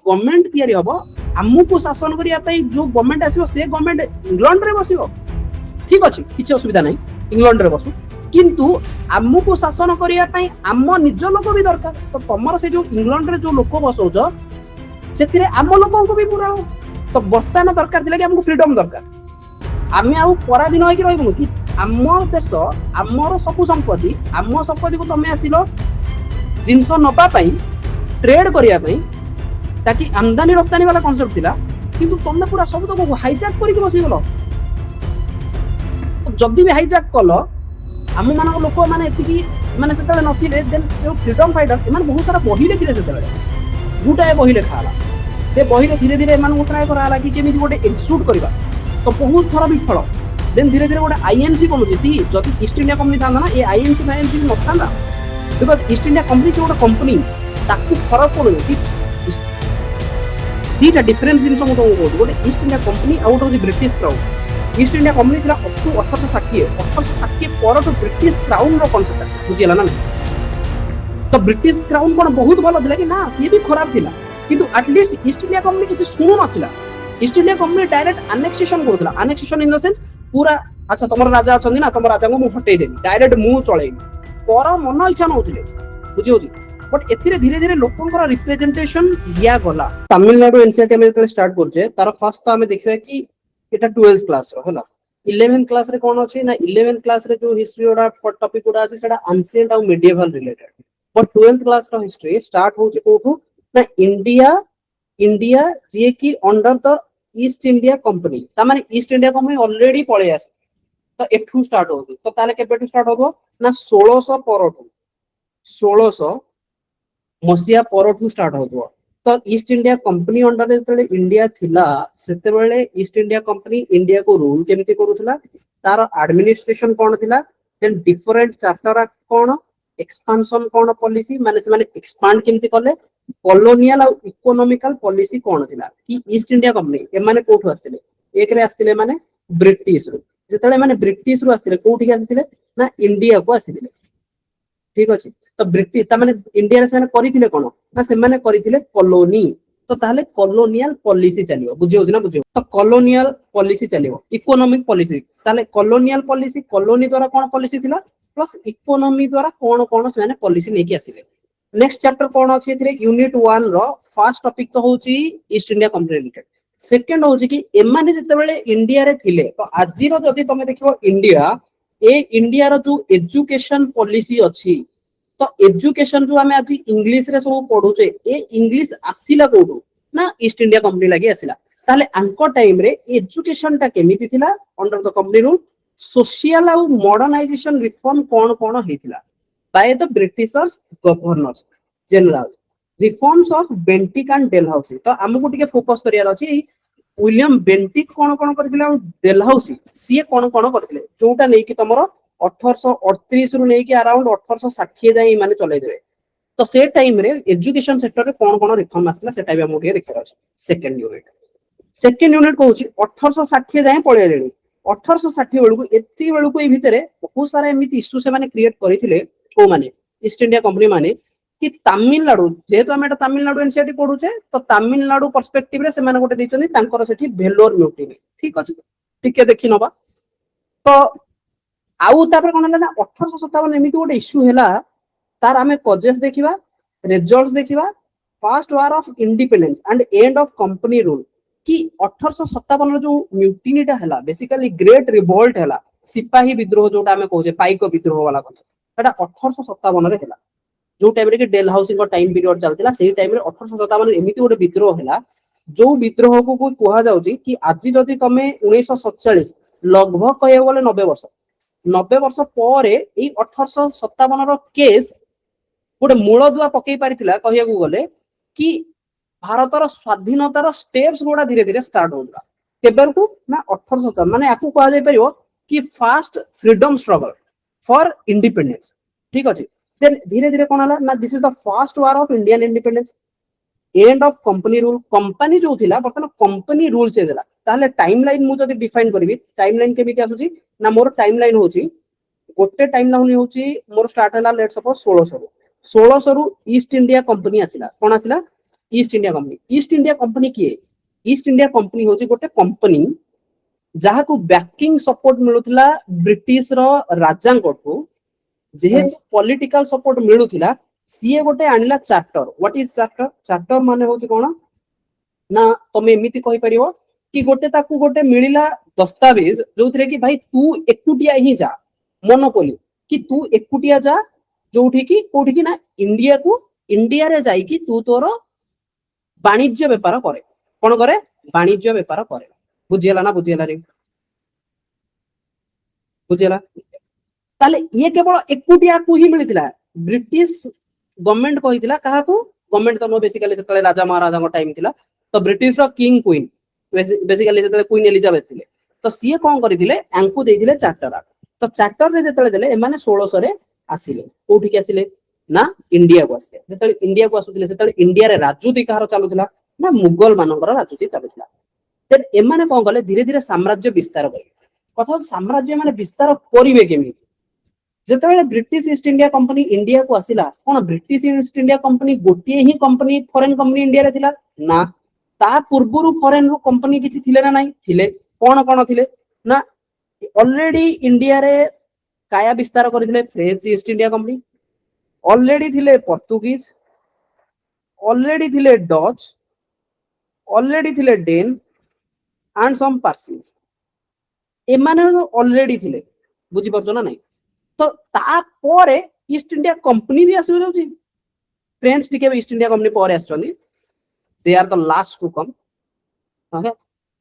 Government तैयारी हम आमको शासन करने जो गवर्नमेंट आसो से गवर्नमेंट इंग्लैंड रे बसिबो ठीक अच्छे किसी असुविधा नहीं इंग्लैंड रे बसु किंतु आमको शासन करने आम निज लोक भी दरकार तो तुम से जो इंग्लैंड रे जो लोक बसौच से आम लोक भी पूरा तो बर्तमान दरकार कि आमको फ्रीडम दरकार आम आउ पराधीन होगी रही कि आम देश आमर सब संपत्ति आम संपत्ति को तुम आसिल जिनस नवाई ट्रेड करने ताकि आमदानी रप्तानी वाला कनसेप्ट थिला किंतु तुम पूरा सब तो हाईजैक करके बसीगल जदि भी हाईजैक कल आम मान लोक मैंने माने से नथिले देन जो फ्रीडम फाइटर एमान बहुत सारा बही लिखिले से गुटाए बही लेखा से बही धीरे धीरे एमान ट्राए करा कि केमिति गोटे एक्सक्लूड करबा तो बहुत थर विफल देन धीरे धीरे गोटे आईएनसी बनूची सी जदि ईस्ट इंडिया कंपनी था ना ये आईएनसी फाईएनसी न था बिकज ईस्ट इंडिया कंपनी से गोटे कंपनी ताकू फरक पड़े सी दीटा डिफरेंस जिन मुझे कहूँ गोटे ईस्ट इंडिया कंपनी आउट हूँ British Crown East India company थी अप टू 1860 पर ब्रिटिश क्राउन कनसेप्ट आस बुझीगला ना तो ब्रिटिश क्राउन कौन बहुत भल था कि ना सी भी खराब था किंतु एटलिस्ट ईस्ट इंडिया कंपनी किसी शुणु ना East India company direct annexation करूला आनेक्सेशन इन द सेंस पूरा अच्छा तुम राजा अच्छा ना तुम राजा को मुझे हटेदेवी डायरेक्ट मुझे चलैबी कर मन इच्छा नौले बुझी बट एथिरे धीरे धीरे लोकंकर रिप्रेजेंटेशन दिया गला तमिलनाडु एनसीईआरटी हम जब स्टार्ट करछे तार फर्स्ट तो हमें देखिबा कि एटा 12th क्लास रो होला 11th क्लास रे कोन अछि ना 11th क्लास रे जो हिस्ट्री ओडा टॉपिक ओडा अछि सेटा एंशिएंट और medieval related but 12th class रो हिस्ट्री स्टार्ट होछि कोठू ना इंडिया जे की under the East India Company ता माने ईस्ट इंडिया कंपनी ऑलरेडी पळे आसे तो एठू स्टार्ट होतो तो ताले केबेटू स्टार्ट होतो ना 1600 परठू 1600 मसिया परठू स्टार्ट होतो तो ईस्ट इंडिया कंपनी अंडर जेतले इंडिया थिला सेते बेले ईस्ट इंडिया कंपनी इंडिया को रूल केमती करूथला तार एडमिनिस्ट्रेशन कोन थिला देन डिफरेंट चैप्टर कोन एक्सपेंशन कोन पॉलिसी माने से माने एक्सपांड केमती करले कॉलोनियल और इकोनॉमिकल पॉलिसी कोन थिला कि ईस्ट इंडिया कंपनी ए माने कोठू आस्तिले एक रे आस्तिले माने ब्रिटिश रो जेतले माने ब्रिटिश रो आस्तिले कोठी आस्तिले ना इंडिया को आस्तिले ठीक अछि तो ब्रिटिश ता माने इंडिया रे से माने करिथिले कोन ना से माने करिथिले कॉलोनी तो ताले कॉलोनियल पॉलिसी चलियो बुझियो ना बुझियो तो कॉलोनियल पॉलिसी चलियो इकोनॉमिक पॉलिसी ताले कॉलोनियल पॉलिसी कॉलोनी द्वारा कोन पॉलिसी थिला प्लस इकोनॉमी द्वारा कोन कोन से माने पॉलिसी नेकी आसिले नेक्स्ट चैप्टर कोन अछि एथिरे यूनिट 1 रो फर्स्ट टॉपिक तो होची east India company related second होची कि एमाने जते बेले इंडिया रे थिले तो आजि रो जदी तमे देखिबो इंडिया रो जो एजुकेशन पॉलिसी अछि तो एजुकेशन जो हमें आज इंग्लिश रे सब पढुचे ए इंग्लिश आसिला कोडू ना ईस्ट इंडिया कंपनी लागि आसिला ताले आंको टाइम रे एजुकेशन टा केमिति थिला under the company rule social और मॉडर्नाइजेशन रिफॉर्म कोन कोन हेतिला by the Britishers governors generals reforms of Bentinck and Dalhousie तो हमको टिके फोकस करियार अछि विलियम बेंटिक कोन कोन करथिला डेलहाउसी सी कोन कोन करथिले जोटा नै कि तमरो 1838 रु नै कि अराउंड 1860 जाई माने चलै देबे तो से टाइम रे एजुकेशन सेक्टर रे कोन कोन रिफॉर्म आसला सेटा भी हमको टिके देखियार अछि सेकंड यूनिट कहूची 1860 जाए पळे लेनी 1860 बेलू एति बेलू ए भितरे बहुत सारा एमिति इश्यू से माने क्रिएट करिथिले को माने ईस्ट इंडिया कंपनी माने कि तमिलनाडु जेहेतु हम तमिलनाडु एनसीईआरटी पढुचे तो तमिलनाडु पर्सपेक्टिव रे से माने गोटे दैचोनी तांकर सेठी भेलोर म्यूटिनी ठीक अछि ठीक देखि नबा तो आउ तापर कोन ना 1857 एमिति गोटे इश्यू हैला तार हमें कॉजेस देखिबा रिजल्ट्स देखिबा first war of independence and end of company rule कि 1857 जो म्यूटिनीटा हैला बेसिकली ग्रेट रिवोल्ट हैला सिपाही विद्रोह जोटा हमें कहूजे पाइक विद्रोह वाला कथा एटा 1857 रे हैला जो टाइम रे कि डेलहाउसी को टाइम पीरियड चलतिला सेही टाइम रे 1857 एमिति गोटे विद्रोह हैला जो विद्रोह को कहा जाउची कि आज जदी तमे 1947 लगभग कहय बोले 90 वर्ष परे ए 1857 रो केस गोटे मूल दुआ पकई पारिथिला कहिया को गले कि भारतर स्वाधीनतार स्टेप्स गोडा धीरे धीरे स्टार्ट होगा केबर को ना 1857 माने आपको कहा जाय परियो कि fast freedom struggle for independence ठीक अछि देन धीरे धीरे कोन हला ना this is the first war of Indian independence end of company rule company जो थिला बर्तन कंपनी रूल चेंज हला ताले टाइमलाइन मु जदी डिफाइन करबी टाइमलाइन केमिति आसुची ना मोर टाइमलाइन होची गोटे टाइमलाइन होची मोर स्टार्ट हला लेट्स सपोज 1600 रु ईस्ट इंडिया कंपनी आसिला कोन आसिला ईस्ट इंडिया कंपनी किए ईस्ट इंडिया कंपनी होची गोटे कंपनी जहाँ को बैकिंग सपोर्ट मिलुथिला ब्रिटिश रो राजांगठू जेहेतु पॉलिटिकल सपोर्ट मिलुथिला सीए गोटे आनिला चार्टर व्हाट इज चार्टर माने होची कोन ना तमे एमिति कहि परिबो कि गोटे ताकू गोटे मिलिला दस्तावेज जोथिरे कि भाई तू एकुटिया ही जा मोनोपोली कि तू एकुटिया जा जोठी कि कोठी कि ना इंडिया रे जाई कि तू तोर वाणिज्य व्यापार करे कोन करे वाणिज्य व्यापार करे बुझियला ना बुझियला रे बुझियला ताले ये केवल एकुटिया को ही मिलितिला ब्रिटिश गवर्नमेंट कहितिला काहा को गवर्नमेंट तो नो बेसिकली सेतले राजा महाराजा को टाइम थिला तो ब्रिटिश रो किंग क्वीन बेसिकली सेतले क्वीन एलिजाबेथ थिले तो सीए कोन करिथिले एंकु देइथिले चार्टर तो चार्टर रे जेतले देले एमाने 1600 रे आसिले कोठी के आसिले ना इंडिया को आसिले जेतले इंडिया को आसुथिले सेतले इंडिया रे राजनीति कहार चालुथिला ना मुगल मानकर राजनीति चालुथिला देन एमाने कोन गले धीरे धीरे साम्राज्य विस्तार करिवे कथा साम्राज्य माने विस्तार करिवे केमि जेतले British East India company India को आसिला कोन ब्रिटिश ईस्ट इंडिया कंपनी गोटिए ही कंपनी फॉरेन कंपनी इंडिया रे थिला ना ता पूर्वरु फॉरेन रो कंपनी किछि थिले ना नाही थिले कोन थिले ना ऑलरेडी इंडिया रे काया विस्तार करथिले French East India company already थिले पोर्तुगीज ऑलरेडी थिले डच ऑलरेडी थिले डेन एंड सम पार्सीज एमाने ऑलरेडी थिले बुझी परछो ना नाही तो ता परे ईस्ट इंडिया कंपनी भी आसु जाउची फ्रेंच टिके ईस्ट इंडिया कंपनी परे आछचंदी they are the last to come okay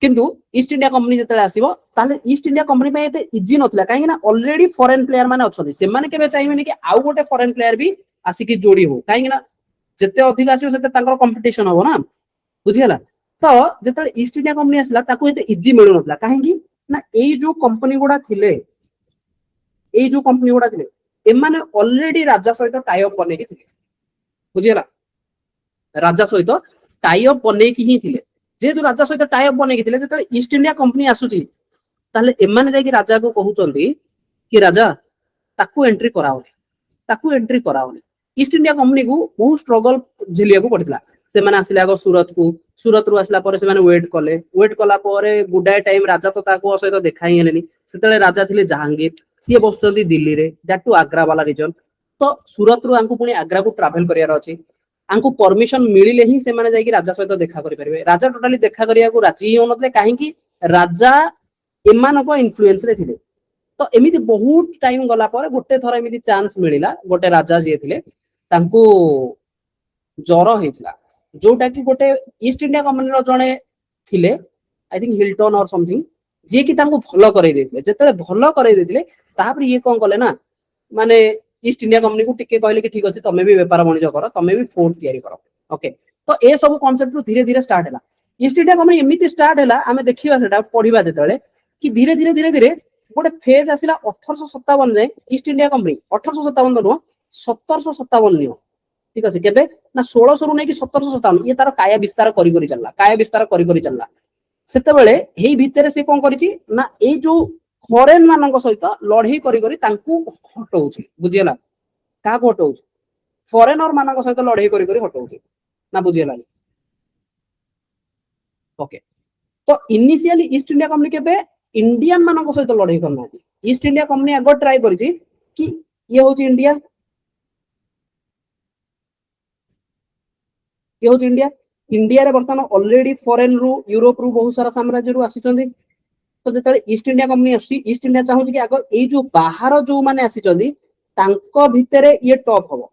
किंतु ईस्ट इंडिया कंपनी जतले आसीबो ताले ईस्ट इंडिया कंपनी पे एते इजी नथला काहे ना ऑलरेडी फॉरेन प्लेयर माने अछंदी से माने केबे चाहिबेनी कि आउ गोटे फॉरेन प्लेयर भी आसी कि जोड़ी हो काहे ना जते अधिक आसीबो सेते तांकर कंपटीशन हो ना बुझियला तो जतले ईस्ट इंडिया कंपनी आसला ताको एते इजी मिलु नथला काहे कि ना एई जो कंपनी गुडा थिले एई जो कंपनी गुडा थिले एमाने ऑलरेडी राजा सहित टाई अप बने कि थिले बुझियला राजा सहित टाई अप बने कि ही थिले जेहेतु राजा सहित टाई अप बने कि थिले जतले ईस्ट इंडिया कंपनी आसुची ताले एमाने जाई कि राजा को कहउचंदी कि राजा ताकू एंट्री कराओनी ईस्ट इंडिया कंपनी को बहुत स्ट्रगल झेलिया को पड़ितला से माने आसिला आगो सूरत रु आसला परे से माने वेट कला परे गुडाय टाइम राजा तो ताको सहित देखा ही हेलेनी सेतले राजा थिले जहांगीर सी बसचंदी दिल्ली रे दैट टू आग्रा वाला रीजन तो सूरत रु आंकु पुनी आग्रा को ट्रैवल करियार अछि आंकु परमिशन मिलिले ही से माने जाई कि राजा सहित देखा करि परिबे राजा टोटली देखा करिया को राजी हो नथले काहे कि राजा एमान को इन्फ्लुएंस रे थिले तो एमिति बहुत टाइम गला पर गोटे थरा एमिति चांस मिलिला गोटे राजा जे थिले तांकु जरो हेतला जोटा कि गोटे ईस्ट इंडिया कंपनी रो जणे थिले आई थिंक हिल्टन और समथिंग जे कि तांकु भलो करे देथिले जेतले भलो करे देथिले तापर ये कोन कले ना माने ईस्ट इंडिया कंपनी को टिके कहले कि ठीक अछि तमे भी व्यापार वाणिज्य करो तमे भी फोर्ट तयारी करो ओके तो ए सब कांसेप्ट रु धीरे धीरे स्टार्ट हैला ईस्ट इंडिया कंपनी एमिति स्टार्ट हैला हमें देखिबा सेटा पढिबा जेतले कि धीरे धीरे गोटे फेज आसिला 1857 रे ईस्ट इंडिया कंपनी 1857 नो 1757 नियो ठीक अछि केबे ना 1600 रु नै कि 1757 ये तार काया विस्तार करी चलला सेते बेले हेई भितरे से कोन करिछि ना ए जो फॉरेन मानक सहित लढई करी तांकू हटौछि बुझियला का को हटौछि फॉरेनर मानक सहित लढई करी हटौछि ना बुझियला ओके तो इनिशियली ईस्ट इंडिया कंपनी केबे इंडियन मानक सहित लढई करना ईस्ट इंडिया कंपनी आगो ट्राई करिछि कि ये होछि इंडिया रे वर्तमान ऑलरेडी फॉरेन रु यूरोप रु बहुत सारा साम्राज्य रु आसीचंदी तो जेतले ईस्ट इंडिया कंपनी आसी ईस्ट इंडिया चाहूछि कि आगो ए जो बाहर जो माने आसीचंदी तांको भितरे ये टॉप हबो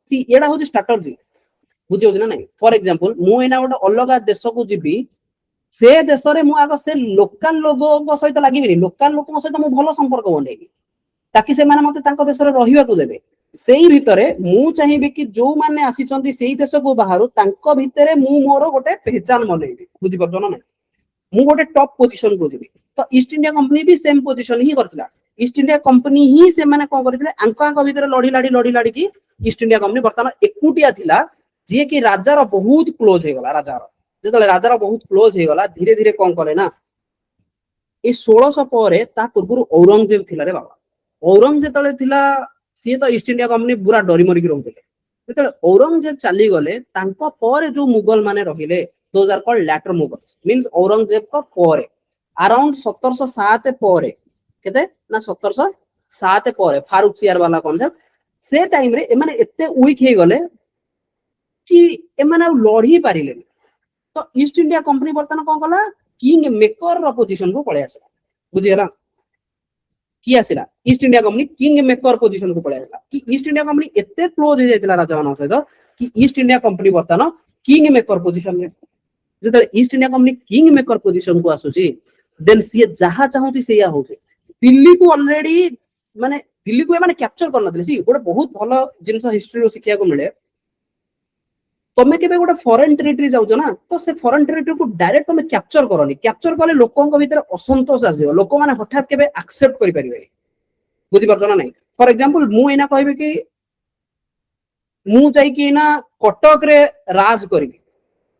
सी एडा होछि स्ट्रेटजी बुझियो ना नहीं फॉर एग्जांपल मु एना गोटे अलगा देश को जिबी से देश रे मु आगो से लोकल लोगो को सहित लागिबिनी लोकल लोक सहित मु भलो संपर्क बनेबी ताकि से माने मते तांको देश रे रहिबा को देबे सेही भितरे मु चाहिबी कि जो माने आसीचंदी सेही देश को बाहर तांको भितरे मु मोर गोटे पहचान बनेबी बुझि परछो ना मु गोटे टॉप पोजीशन को जिबी तो ईस्ट इंडिया कंपनी भी सेम पोजीशन ही करथिला ईस्ट इंडिया कंपनी ही से माने कोन करथिले आंको भितरे लढी लाडी की ईस्ट इंडिया कंपनी वर्तमान एकुटिया थिला जे कि राजा रो बहुत क्लोज हे गला राजा रो जेतले राजा रो बहुत क्लोज हे गला धीरे धीरे कोन करे ना ए 1600 परे ता पूर्व औरंगजेब थिला रे बाबा औरंगजेब जेतले थिला सी तो ईस्ट इंडिया कंपनी पूरा डरी मरी की रहउतले ଯେତେବେଳେ ଔରଙ୍ଗଜେବ ଚାଲିଗଲେ ତାଙ୍କ ପରେ ଯୋଉ ମୁଗଲ ମାନେ ରହିଲେ those are called later Mughals means ଔରଙ୍ଗଜେବଙ୍କ ପରେ around 1707 ପରେ କେତେ ନା 1707 ପରେ ଫାରୁକ ସିଆର ବାଲା କନସେପ୍ଟ ସେ ଟାଇମ ରେ ଏମାନେ ଏତେ ୱିକ ହେଇଗଲେ କି ଏମାନେ ଆଉ ଲଢି ପାରିଲେନି ତ ଇଷ୍ଟ ଇଣ୍ଡିଆ କମ୍ପାନୀ ବର୍ତ୍ତମାନ କଣ କଲା କିଙ୍ଗ ମେକର ର ପୋଜିସନ କୁ ପଳେଇ ଆସିଲା ବୁଝିଗଲା କିଏ ଆସିଲା East India company king maker position କୁ ପଳେଇ ଆସିଲା କି ଇଷ୍ଟ ଇଣ୍ଡିଆ କମ୍ପାନୀ ଏତେ କ୍ଲୋଜ ହେଇଯାଇଥିଲା ରାଜା ମାନଙ୍କ ସହିତ କି ଇଷ୍ଟ ଇଣ୍ଡିଆ କମ୍ପାନୀ ବର୍ତ୍ତମାନ କିଙ୍ଗ ମେକର ପୋଜିସନ ରେ ଯେତେବେଳେ East India company king maker position କୁ ଆସୁଛି ଦେନ୍ ସିଏ ଯାହା ଚାହୁଁଛି ସେଇଆ ହଉଛି ଦିଲ୍ଲୀକୁ ଅଲରେଡି ମାନେ ଦିଲ୍ଲୀକୁ ଏମାନେ କ୍ୟାପଚର କରିନଥିଲେ ସି ଗୋଟେ ବହୁତ ଭଲ ଜିନିଷ ହିଷ୍ଟ୍ରିରୁ ଶିଖିବାକୁ ମିଳେ ତମେ କେବେ ଗୋଟେ ଫରେନ୍ ଟେରିଟରି ଯାଉଛ ନା ତ ସେ ଫରେନ୍ ଟେରିଟରିକୁ ଡାଇରେକ୍ଟ ତମେ କ୍ୟାପଚର କରନି କ୍ୟାପଚର କଲେ ଲୋକଙ୍କ ଭିତରେ ଅସନ୍ତୋଷ ଆସିବ ଲୋକମାନେ ହଠାତ୍ କେବେ ଆକ୍ସେପ୍ଟ କରିପାରିବେନି ବୁଝିପାରୁଛ ନା ନାଇଁ ଫର ଏକ୍ସାମ୍ପଲ ମୁଁ ଏଇନା କହିବି କି ମୁଁ ଯାଇକି ଏଇନା କଟକରେ ରାଜ କରିବି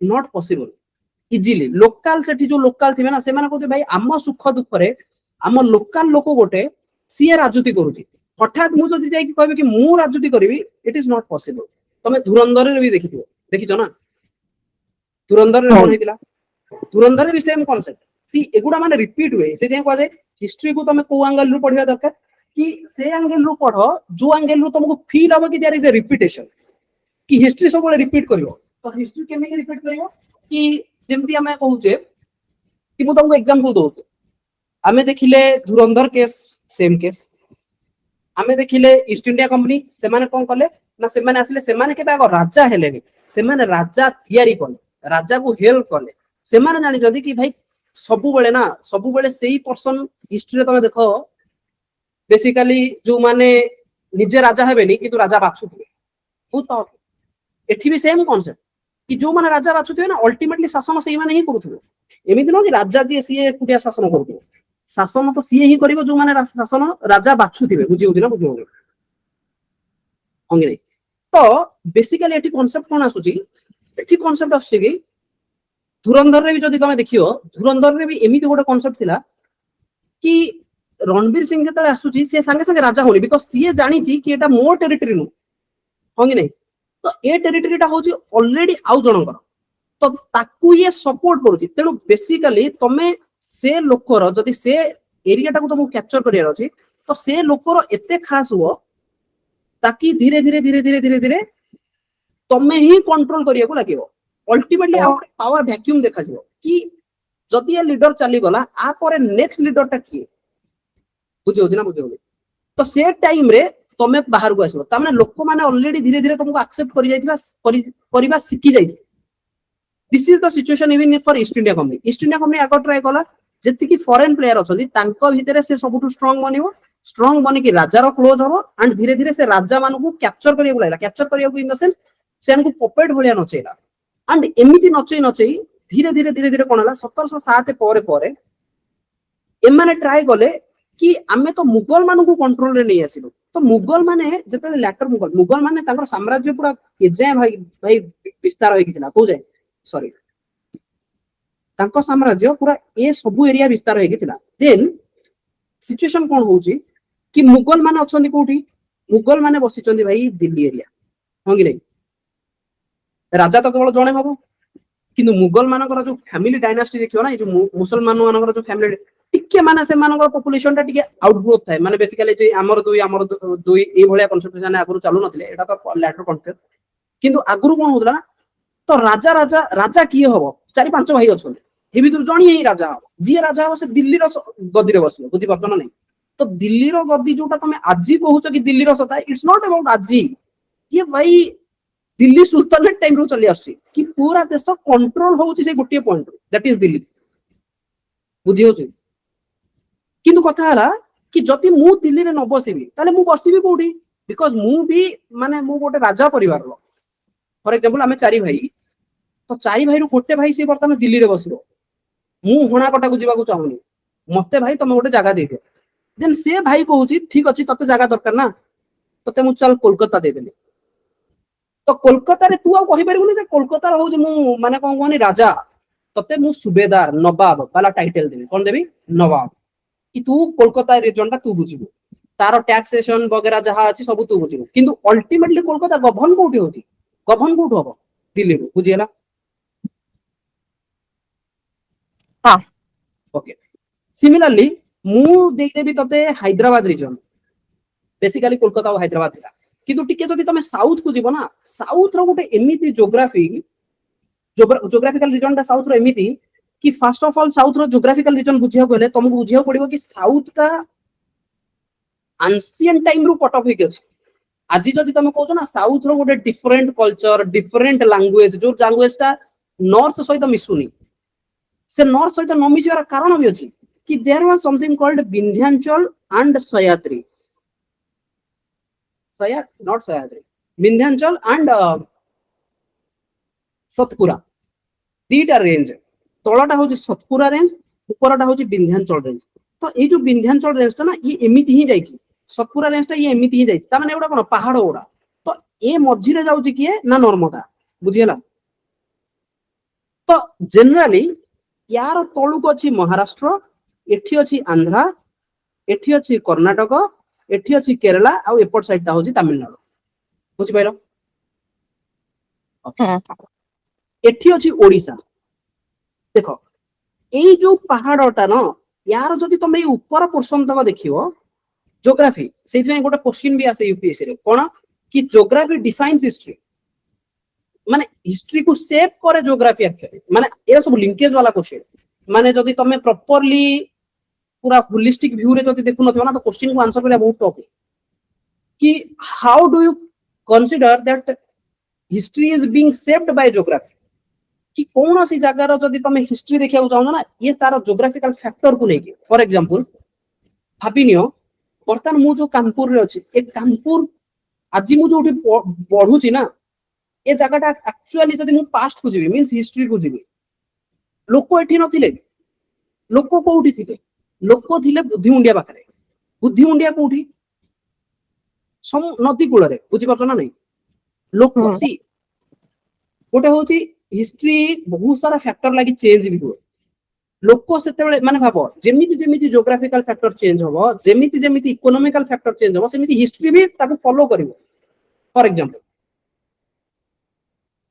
ନଟ୍ ପସିବଲ ଇଜିଲି ଲୋକାଲ ସେଠି ଯୋଉ ଲୋକାଲ ଥିବେ ନା ସେମାନେ କହୁଥିବେ ଭାଇ ଆମ ସୁଖ ଦୁଃଖରେ ଆମ ଲୋକାଲ ଲୋକ ଗୋଟେ ସିଏ ରାଜୁତି କରୁଛି ହଠାତ୍ ମୁଁ ଯଦି ଯାଇକି କହିବି କି ମୁଁ ରାଜୁତି କରିବି ଇଟ୍ ଇଜ ନଟ୍ ପସିବଲ ତମେ ଧୁରନ୍ଧରରେ ବି ଦେଖିଥିବ ଦେଖିଛ ନା ଧୁରନ୍ଧରରେ କଣ ହେଇଥିଲା ଧୁରନ୍ଧରରେ ବି ସେମ କନସେପ୍ଟ ସି ଏଗୁଡା ମାନେ ରିପିଟ ହୁଏ ସେଥିପାଇଁ କୁହାଯାଏ ହିଷ୍ଟ୍ରିକୁ ତମେ କୋଉ ଆଙ୍ଗେଲରୁ ପଢିବା ଦରକାର कि से एंगल रू पढ़ जो एंगल रू तुमको फील हम कि देयर इज ए रिपीटेशन कि हिस्ट्री सब रिपीट करिवो तो हिस्ट्री केमे रिपीट करिवो कि जेमति हमें कहूचे कि मु तुमको एग्जांपल दोचे हमें देखिले धुरंधर केस सेम केस हमें देखिले ईस्ट इंडिया कंपनी से माने कोन करले ना से माने आसिले से माने केबे आगो राजा हेलेनी से माने राजा थियारी करले राजा को हेल्प करले से माने जानि जदी कि भाई सबु बेले ना सबु बेले सेही पर्सन हिस्ट्री रे तमे देखो बेसिकली जो माने निजे राजा हेबेनी किंतु राजा बाछुथिबे बहुत पावरफुल एठी भी सेम कांसेप्ट कि जो माने राजा बाछुथिबे ना अल्टीमेटली शासन सेही माने ही करूथिबे एमिति न कि राजा जी सीए कुटिया शासन करूथिबे शासन तो सीए ही करिवो जो माने शासन राजा बाछुथिबे बुझि होउछि ना बुझि होउछि अंगे तो बेसिकली एठी कांसेप्ट कोन आसुची एठी कांसेप्ट आसुची कि धुरंधर रे भी जदी तमे देखियो धुरंधर रे भी एमिति गोटे कांसेप्ट थिला कि रणवीर सिंह जतले आसुची से संगे संगे राजा होली बिकॉज़ सीए जानिची कि एटा मोर टेरिटरी नु होंगी नै तो ए टेरिटरीटा होची ऑलरेडी आउ जनकर तो ताकू ये सपोर्ट करूची तेनु बेसिकली तमे से लोकर जदी से एरिया टाकू तुमको कैप्चर करियार अछि तो से लोकर एते खास हो ताकि धीरे धीरे धीरे धीरे धीरे धीरे तमे ही कंट्रोल करिया को लागिवो अल्टीमेटली पावर वैक्यूम देखा जिवो कि जदी ए लीडर चली गला आ परे नेक्स्ट लीडर टा किए बुझियो ना बुझियो तो से टाइम रे तमे बाहर को आसो तामाने लोक माने ऑलरेडी धीरे धीरे तुमको एक्सेप्ट करि जाइथिबा परिबा सिखि जाइथि this is the situation even for East India company आगो ट्राई कला जेति की फॉरेन प्लेयर अछंती तांको भितरे से सबुटु स्ट्रांग बनिवो स्ट्रांग बनि कि राजा रो क्लोज हो एंड धीरे धीरे से राजा मानु को कैप्चर करिया लागला कैप्चर करिया इन द सेंस से अनको पपेट भलिया नचेला एंड एमिति नचई धीरे धीरे धीरे धीरे कोन हला 1707 परे परे एमाने ट्राई गले कि आमे तो मुगल मानु को कंट्रोल रे नै आसिलो तो मुगल माने जते लैटर मुगल माने तांकर साम्राज्य पूरा एजाय भाई भाई विस्तार होई किला को जाय सॉरी तांको साम्राज्य पूरा ए सब एरिया विस्तार होई किला देन सिचुएशन कोन होउची कि मुगल माने अछंती कोठी मुगल माने बसिचंती भाई दिल्ली एरिया होंगी नै राजा तो केवल जणे हबो किंतु मुगल मानकर जो फैमिली डायनास्टी देखियो ना जो मुसलमान मानकर जो फैमिली टिके माने से मानकर पॉपुलेशन टा टिके आउटग्रोथ थाए माने बेसिकली जे हमर दुई ए भलिया कांसेप्ट जाने आगुरु चालू नथिले एटा तो लैटर कॉन्टेक्स्ट किंतु आगुरु कोन होतला तो राजा राजा राजा किए हबो चारि पांच भाई अछन हे बिदुर जणी ही राजा हबो जी राजा हबो से दिल्ली रो गद्दी रे बसलो बुझि परछ ना नै तो दिल्ली रो गद्दी जोटा तमे आजी कहूछ कि दिल्ली रो सता इट्स नॉट अबाउट आजी ये भाई दिल्ली सुल्तानेट टाइम रो चली आसी कि पूरा देश कंट्रोल होउची से गोटे पॉइंट दैट इज दिल्ली बुझि होची किंतु कथा हला कि जति मु दिल्ली रे न बसिबी ताले मु बसिबी कोठी बिकॉज़ मु भी माने मु गोटे राजा परिवार रो फॉर एग्जांपल हमें चारि भाई तो चारि भाई रो गोटे भाई से वर्तमान दिल्ली रे बसिबो मु होना कटा को जीवा को चाहुनी मते भाई तमे गोटे जगह दे दे देन से भाई कहूची ठीक अछि तते जगह दरकार ना तते मु चल कोलकाता दे देली तो कोलकाता रे तू आ कहि परिबुनी जे कोलकाता रे होउची मु माने कोन कोनी राजा तते मु सुबेदार नवाब वाला टाइटल देबी कोन देबी नवाब कि तू कोलकाता रीजन टा तू बुझिबो तार टैक्सेशन वगैरह जहाँ अच्छी सब तू बुझे कि अल्टीमेटली कोलकाता गभर्न कोठी होची गभर्न कोठ हबो दिल्ली रो बुझियला हां ओके सिमिलरली मु देख देबी तते हैदराबाद रीजन बेसिकली कोलकाता और हैदराबाद थिला किंतु टिके जदि तमे साउथ को जीव ना साउथ रो गोटे एमिति ज्योग्राफी ज्योग्राफिकल रीजन टा साउथ रो एमिति कि फर्स्ट ऑफ ऑल साउथ रो ज्योग्राफिकल रीजन बुझिया कहले तुमको बुझिया पड़िबो कि साउथ टा एंशिएंट टाइम रू कट ऑफ हे अछि आज जदि तमे कहू ना साउथ रो गोटे डिफरेंट कल्चर डिफरेंट लैंग्वेज जो लैंग्वेज टा नॉर्थ सहित मिसुनी से नॉर्थ सहित न मिसिबार कारण भी अछि कि there was something called Vindhyachal and Sahyadri not Sahyadri Vindhyachal and Satpura दीटा रेंज तलटा हूँ सतपुरा रेंज उपरटा हूँ विंध्याचल रेंज तो ये जो विंध्याचल रेंज टा ना ये एमती ही जाइए सतपुरा रेंज टा ये एमती ही जाइए तार एगुड़ा कौन पहाड़ गुड़ा तो ये मझीरे जाऊँ किए ना नर्मदा बुझीगला तो जनरली यार तलुक अच्छी महाराष्ट्र एठी अच्छी आंध्रा एठी अच्छी कर्णाटक एठी अच्छी केरला आउ एपट साइड टा हूँ तमिलनाडु बुझी पाइल एठी अच्छी ओडिशा देख ये जो पहाड़टा न यार जदि तुम ये ऊपर पोर्शन तक देखियो ज्योग्राफी से गोटे क्वेश्चन भी आसे यूपीएससी रे कोन कि ज्योग्राफी डिफाइन्स हिस्ट्री माने हिस्ट्री को सेव करे ज्योग्राफी एक्चुअली माने एरा सब लिंकेज वाला क्वेश्चन माने जदि तुम प्रॉपर्ली पूरा होलिस्टिक व्यू रे जदि देखु नथियो ना तो क्वेश्चन को आंसर करले बहुत टफ कि how do you consider that history is being shaped by geography कि कौन सी जगार जदि तुम हिस्ट्री देखा चाहो ना ये तार ज्योग्राफिकल फैक्टर को लेके फॉर एग्जांपल भाविनियो बर्तमान मु जो कानपुर रे अछि ए कानपुर आज मु जो पढ़ुची ना ए जगहटा एक्चुअली जदि मु पास्ट को जीवी मींस हिस्ट्री को जीवी लोक एठी नथिले लोक कोउठी थिले लोक थिले बुद्धिमुंडिया पाखरे बुद्धिमुंडिया कोउठी सम नदी कूल रे बुझी परछ ना नहीं लोक सी गोटे होची हिस्ट्री बहुत सारा फैक्टर लागि चेंज भी हुए लोक सेते माने भाबो जेमिति जेमिति ज्योग्राफिकल फैक्टर चेंज होबो जेमिति जेमिति इकोनॉमिकल फैक्टर चेंज होबो सेमिति हिस्ट्री भी ताको फॉलो करिवो फॉर एग्जांपल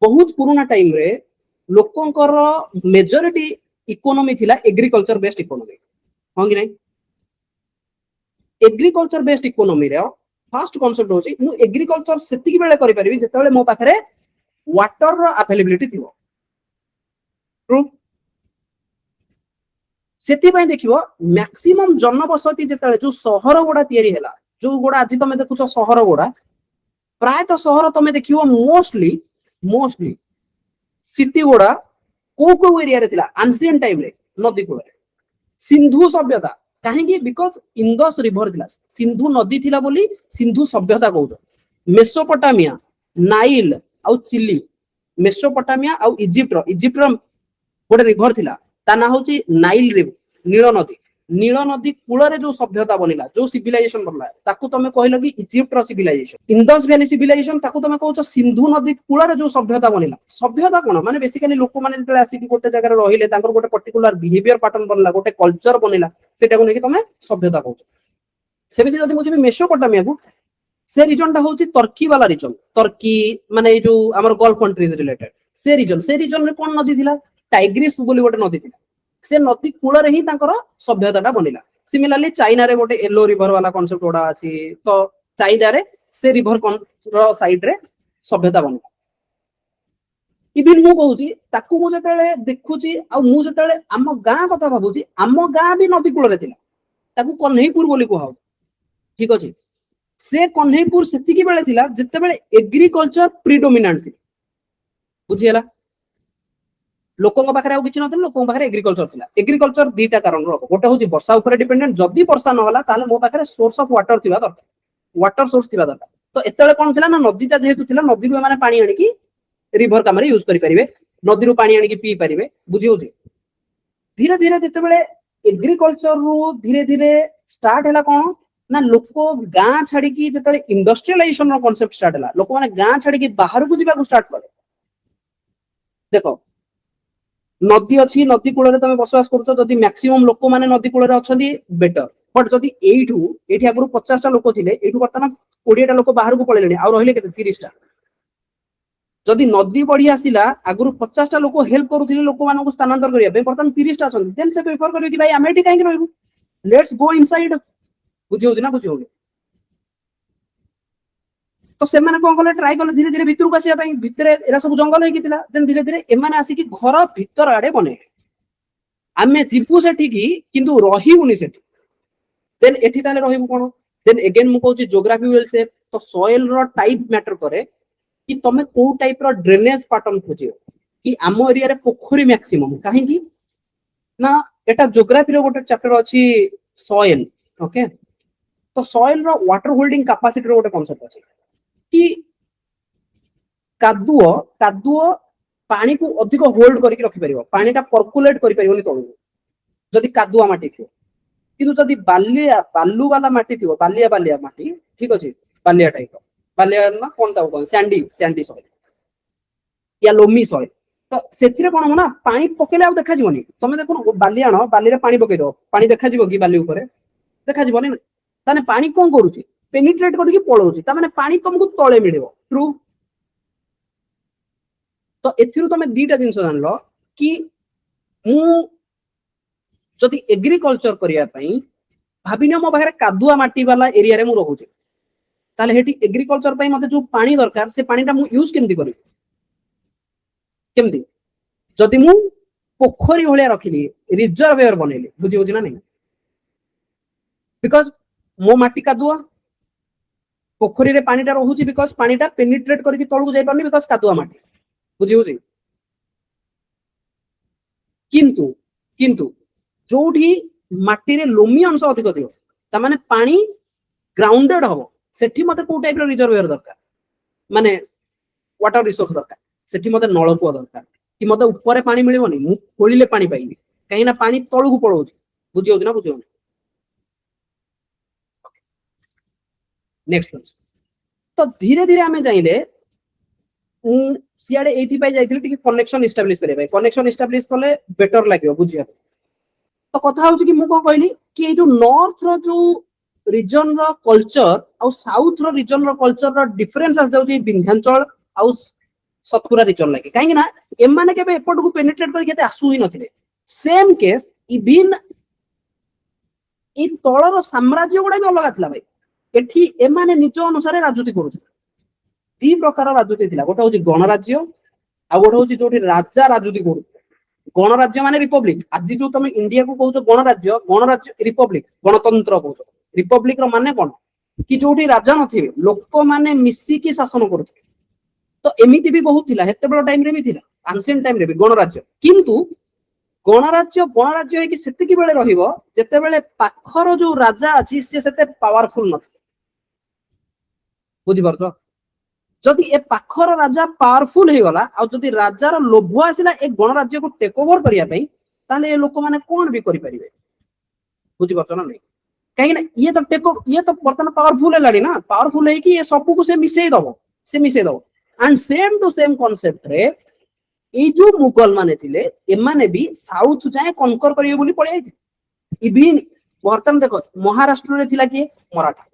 बहुत पुराना टाइम रे लोकंकर मेजॉरिटी इकोनॉमी थिला एग्रीकल्चर बेस्ड इकोनॉमी हां कि नहीं एग्रीकल्चर बेस्ड इकोनॉमी रे फर्स्ट कांसेप्ट होची मु एग्रीकल्चर सेतिकी बेले करि परिबी जेतेबेले मो पाखरे वाटर रो अवेलेबिलिटी थिवो ट्रू सेति पय देखिवो मैक्सिमम जनबसति जेतेबेले जो शहर गुडा तयारी हैला जो गुडा आज तमे देखुछो शहर गुडा प्राय तो शहर तमे देखिवो मोस्टली सिटी गुडा को एरिया रे थिला एंशिएंट टाइम रे नदी कूल रे सिंधु सभ्यता काहेकि बिकॉज इंडस रिवर थिला सिंधु नदी थिला बोली सिंधु सभ्यता कहउछ मेसोपोटामिया नाइल आउ चिली मेसोपोटामिया आउ इजिप्ट रो गोटे रिवर थिला ता ना होची नाइल रिवर नील नदी कूल रे जो सभ्यता बनिला जो सिविलाइजेशन बनला ताकू तमे कहलो कि इजिप्ट रो सिविलाइजेशन इंडस वैली सिविलाइजेशन ताकू तमे कहउछ सिंधु नदी कूल रे जो सभ्यता बनिला सभ्यता कोन माने बेसिकली लोक माने जतले आसी कि गोटे जगह रे रहिले तांकर गोटे पर्टिकुलर बिहेवियर पैटर्न बनला गोटे कल्चर बनिला सेटा को नेकी तमे सभ्यता कहउछ सेमिति जदि मुझे मेसोपोटामिया को से रीजन टा होची तुर्की वाला रीजन तुर्की माने जो हमर गल्फ कंट्रीज रिलेटेड से रीजन रे कोन नदी थिला टाइग्रिस बोली गोटे नदी थिला से नदी कूल रे ही तांकर सभ्यताटा बनिला सिमिलरली चाइना रे गोटे येलो रिवर वाला कांसेप्ट गोडा अछि तो चाइना रे से रिवर रो साइड रे सभ्यता बनिला इबिन मु कहूची ताकू मु जतेले देखुची आ मु जतेले आम गां कथा भाबुची आम गां भी नदी कूल रे थिला ताकू कन्हैपुर बोली कहौ ठीक अछि से कन्हैपुर सेतिकी बेले थिला जतेबेले एग्रीकल्चर प्रीडोमिनेंट थी बुझियला लोकों पाखरे आउ किछि नथिला लोकों पाखरे एग्रीकल्चर दीटा कारण रो गोटे होची वर्षा ऊपर डिपेंडेंट जदी वर्षा न होला ताले मो पाखरे सोर्स ऑफ वाटर थिबा दरकार वाटर सोर्स थिबा दरकार तो एतेबेले कोन थिला ना नदीटा जेहेतु थिला नदी रो माने पानी आनी की रिवर कामरे यूज करि परिबे नदी रो पानी आनी की पी परिबे बुझी होची धीरे धीरे जेतेबेले एग्रीकल्चर रो धीरे धीरे स्टार्ट हैला कोन ना लोको गां छाडी की जेतेबेले इंडस्ट्रियलाइजेशन रो कांसेप्ट स्टार्ट हैला लोक माने गां छाडी की बाहर को जिबा को स्टार्ट करे देखो नदी अच्छी नदी कूल तमे बसवास करूछ जदि मैक्सिमम लोक माने नदी कूल रे अछंती बेटर बट जदि एठू एठी आगु 50 टा लोक थिले एठू वर्तमान 20 टा लोक बाहर को पळेलेनी आ रहिले केते 30 टा जदि नदी बढ़ी आसिला आगु 50 टा लोक हेल्प करूथिले लोक मानको स्थानांतर करिया बे वर्तमान 30 टा छन देन से प्रेफर करियो कि भाई आमे एठी काहे कि रहबु लेट्स गो इनसाइड बुझियो ना बुझियो तो से माने कोन कले ट्राई कले धीरे धीरे भितर को आसिया पई भितरे एरा सब जंगल होई कितिला देन धीरे धीरे ए माने आसी कि घर भितर आडे बने आमे जिपु सेठी की किंतु रहिउनी सेठी देन एठी ताले रहिबु कोन देन अगेन मु कहूची ज्योग्राफी विल से तो सॉइल रो टाइप मैटर करे कि तमे को टाइप रो ड्रेनेज पैटर्न खोजियो कि आम एरिया रे पोखरी मैक्सिमम काहे की ना एटा ज्योग्राफी रो गोटे चैप्टर अछि सॉइल ओके तो सॉइल रो वाटर होल्डिंग कैपेसिटी रो गोटे कांसेप्ट अछि कि कादुओ कादुओ पानी को अधिक होल्ड करके रखि परिबो पानी टा पर्कुलेट करि परिबोनी तळु जदि कादुआ माटी थियो किंतु जदि बालिया बालू वाला माटी थियो बालिया बालिया माटी ठीक अछि बालिया टाइप बालिया ना कोन ता कोन सैंडी सैंडी सॉइल या लोमी सॉइल तो सेथिरे कोन हो ना पानी पकेले आ देखा जीवनी तमे देखो बालिया न बाली रे पानी पके दो पानी देखा जीवो कि बाली ऊपर देखा जीवनी ताने पानी कोन करूची पेनिट्रेट करके पळौची ता माने पानी तुमको तळे मिलिबो ट्रू तो एथिरु तमे दीटा जिंस जानलो कि मु जदि एग्रीकल्चर करिया पई भाबिनो मो बाहर कादुआ माटी वाला एरिया रे मु रहूची ताले हेटी एग्रीकल्चर पई मते जो पानी दरकार से पानीटा मु यूज केमती करी केमती जदि मु पोखरी भलिया रखिली रिजर्वेयर बनेली बुझी होची ना नहीं बिकॉज़ मो माटी कादुआ पोखरी रे पानीटा रहूची बिकॉज़ पानीटा पेनिट्रेट करके तळु जाई पारनी बिकॉज़ कादुआ माटी बुझी होची किंतु किंतु जोठी माटी रे लोमी अंश अधिक थियो ता माने पानी ग्राउंडेड हो सेठी मते को टाइप रो रिजर्वेयर दरकार माने वाटर रिसोर्स दरकार सेठी मते नळकूआ दरकार कि मते ऊपर पानी मिलिबोनी मु खोलिले पानी पाइबी कहीं ना पानी तळु को पळौची बुझी होची ना बुझी होनी नेक्स्ट तो धीरे धीरे आमे जाइले सियाडे एथि पाई जाइथिले टिके कनेक्शन एस्टैब्लिश करे भाई कनेक्शन एस्टैब्लिश करले बेटर लागियो बुझिया तो कथा होची कि मु को कहली कि ए जो नॉर्थ रो जो रीजन रो कल्चर आ साउथ रो रीजन रो कल्चर रो डिफरेंस आ जाउची विंध्याचल आ सतपुरा रीजन लागे काहे ना एमाने केबे एपट को पेनिट्रेट करि केते आसु ही नथिले सेम केस इवन इ तळर साम्राज्य गुडा भी अलग थिला भाई एठी एमाने निज अनुसार राजनीति करूथिले दी प्रकार राजनीति थिला गोटा होची गणराज्य आ गोटा होची जोठी राजा राजनीति करू गणराज्य माने रिपब्लिक आज जो तुम इंडिया को कहउछो गणराज्य गणराज्य रिपब्लिक गणतंत्र कहउछो रिपब्लिक रो माने कोन कि जोठी राजा नथिबे लोक माने मिसी की शासन करथि तो एमिति भी बहुत थिला हेते बड़ टाइम रे भी थिला एंशिएंट टाइम रे भी गणराज्य किंतु गणराज्य गणराज्य है कि सेते की बेले रहिबो जेते बेले पाखर जो राजा अछि से सेते पावरफुल नथि बुझि परछो जदि ए पाखर राजा पावरफुल हे गला आ जदि राजार लोभ आसिला ए गणराज्य को टेक ओवर करिया पई ताले ए लोक माने कोन भी करि परिबे बुझि परछो ना नहीं कहीं ना ये तो बर्तन पावरफुल है ना पावरफुल है कि ये सब को से मिसेई दबो and same to same concept रे ए जो मुगल माने थिले ए माने भी साउथ जाए कनकर करियो बोली पळे आइथे इवन बर्तन देखो महाराष्ट्र रे थिला कि मराठा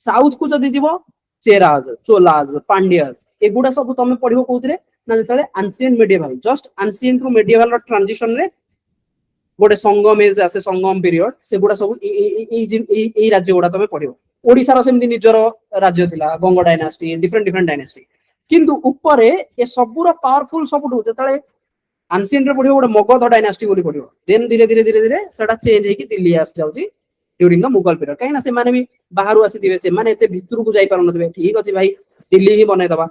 साउथ को जदि दिबो चेराज चोलाज पांड्याज एगुडा सब तमे पढिबो कोउतरे ना जतले ancient medieval just ancient to medieval रो ट्रांजिशन रे गोटे संगम एज आसे संगम पीरियड से गुडा सब ए राज्य गुडा तमे पढिबो ओडिसा रो सेमति निजरो राज्य थिला गंग डायनास्टी डिफरेंट डायनास्टी किंतु ऊपर ए सबुरा पावरफुल सबुठु जतले एंशिएंट रे पढिबो गोटे मगध डायनास्टी बोली पढिबो देन धीरे धीरे सेटा चेंज हेकी दिल्ली आस जाउची ड्यूरिंग द मुगल पीरियड कहीं ना से माने भी बाहर आसी दिबे से माने एते भितर को जाई पार नथिबे ठीक अछि भाई दिल्ली ही बने दबा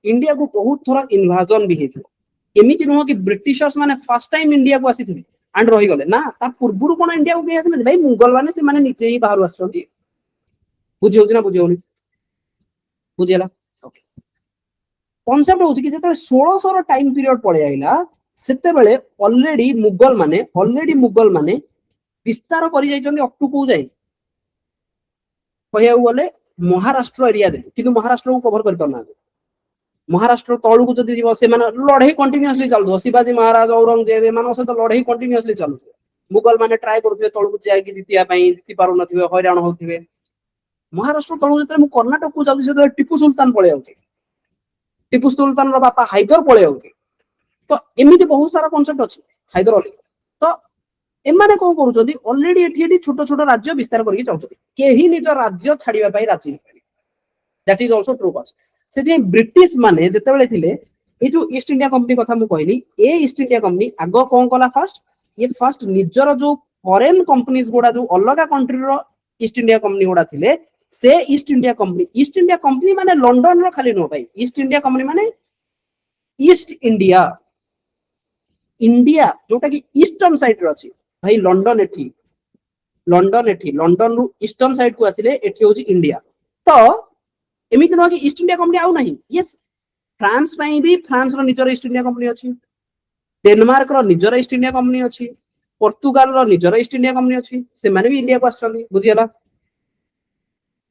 इंडिया को बहुत थोड़ा इन्वाजन भी हेथिलो एमिति नुह कि ब्रिटिशर्स माने फर्स्ट टाइम इंडिया को आसी थिले एंड रही गले ना ता पूर्वरु कोन इंडिया को के आसी भाई मुगल माने से माने नीचे ही बाहर आछथि बुझि होछि ना बुझि होनी बुझिला ओके कांसेप्ट होछि कि जेते 1600 रो टाइम पीरियड पळे आइला सेते बेले ऑलरेडी मुगल माने विस्तार करि जाइछन्ती अप टू को जाई कहया गले महाराष्ट्र एरिया जाय किंतु महाराष्ट्र को कवर कर परना महाराष्ट्र तळु को जदि जीव से माने लढाई कंटीन्यूअसली चालु शिवाजी महाराज औरंगजेब मान से तो लढाई कंटीन्यूअसली चालु मुगल माने ट्राए करुथिबे तळकु जायकि जितिया पई जिति पारु नथिबे हैरान होथिबे महाराष्ट्र तळकु जते मु कर्नाटक को जाउछि से टिपू सुल्तान पळे आउछि टिपू सुल्तान रो बापा हैदर पळे आउछि तो एमिति बहुत सारा कांसेप्ट अछि हैदर अली तो एमाने कोन करूछथि ऑलरेडी एठी छोट छोट राज्य विस्तार करके चाहउछथि केही निज राज्य छाड़िबा पई राजी that is also true cause से ब्रिटिश माने जते बेले थिले ए जो ईस्ट इंडिया कंपनी कथा मु कहली ए ईस्ट इंडिया कंपनी आगो कोन कला फर्स्ट ये फर्स्ट निजर जो फॉरेन कंपनीज गुडा जो अलगा कंट्री रो ईस्ट इंडिया कंपनी गुडा थिले से ईस्ट इंडिया कंपनी माने लंडन रो खाली नो भाई ईस्ट इंडिया कंपनी माने ईस्ट इंडिया इंडिया जोटा कि ईस्टर्न साइड रो अछि भाई लंडन लंडन रु ईस्टर्न साइड को आसिले एठी होची इंडिया तो एमिति न कि ईस्ट इंडिया कंपनी आउ नाही यस फ्रांस पई भी फ्रांस रो निजर ईस्ट इंडिया कंपनी अछि डेनमार्क रो निजर ईस्ट इंडिया कंपनी अछि पोर्तुगाल रो निजर ईस्ट इंडिया कंपनी अछि से माने भी इंडिया को आछथि बुझियला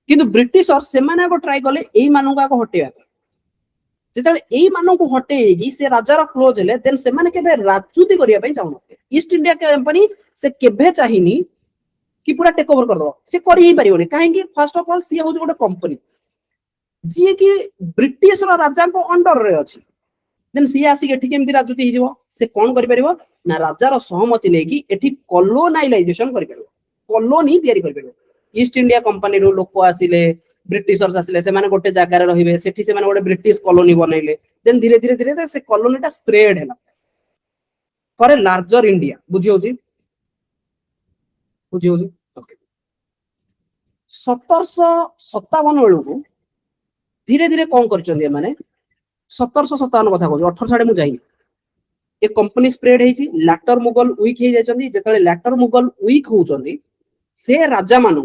किंतु ब्रिटिशर से माने को ट्राई करले एई मानु का को हटेया जेतले एई मानु को हटेगी से राजार क्लोज हेले देन से माने केबे राजनीति करिया पई चाहनते ईस्ट इंडिया कंपनी से केबे चाहिनी कि पूरा टेक ओवर कर दो से करि ही परिबोनी काहे कि फर्स्ट ऑफ ऑल सी हो गोटे कंपनी जी कि ब्रिटिश रो राजा को अंडर रे अछि देन सी आसी के ठीक एमती राजनीति ही जीवो से कोन करि परिबो ना राजार सहमति लेकी एठी कॉलोनाइजेशन करि परिबो कॉलोनी तयारी करि परिबो ईस्ट इंडिया कंपनी रो लोक आसिले ब्रिटिशर्स आसिले से माने गोटे जागा रे रहिबे सेठी से माने गोटे ब्रिटिश कॉलोनी बनैले देन धीरे धीरे से कॉलोनीटा स्प्रेड हैला फॉर ए लार्जर इंडिया बुझियो जी ओके 1757 बेलू धीरे धीरे कौन कर माने 1757 कथा कहूँ 18 साढ़े मुझे ए कंपनी स्प्रेड है लैटर मुगल वीक हो जाते लैटर मुगल वीक होती से राजा मान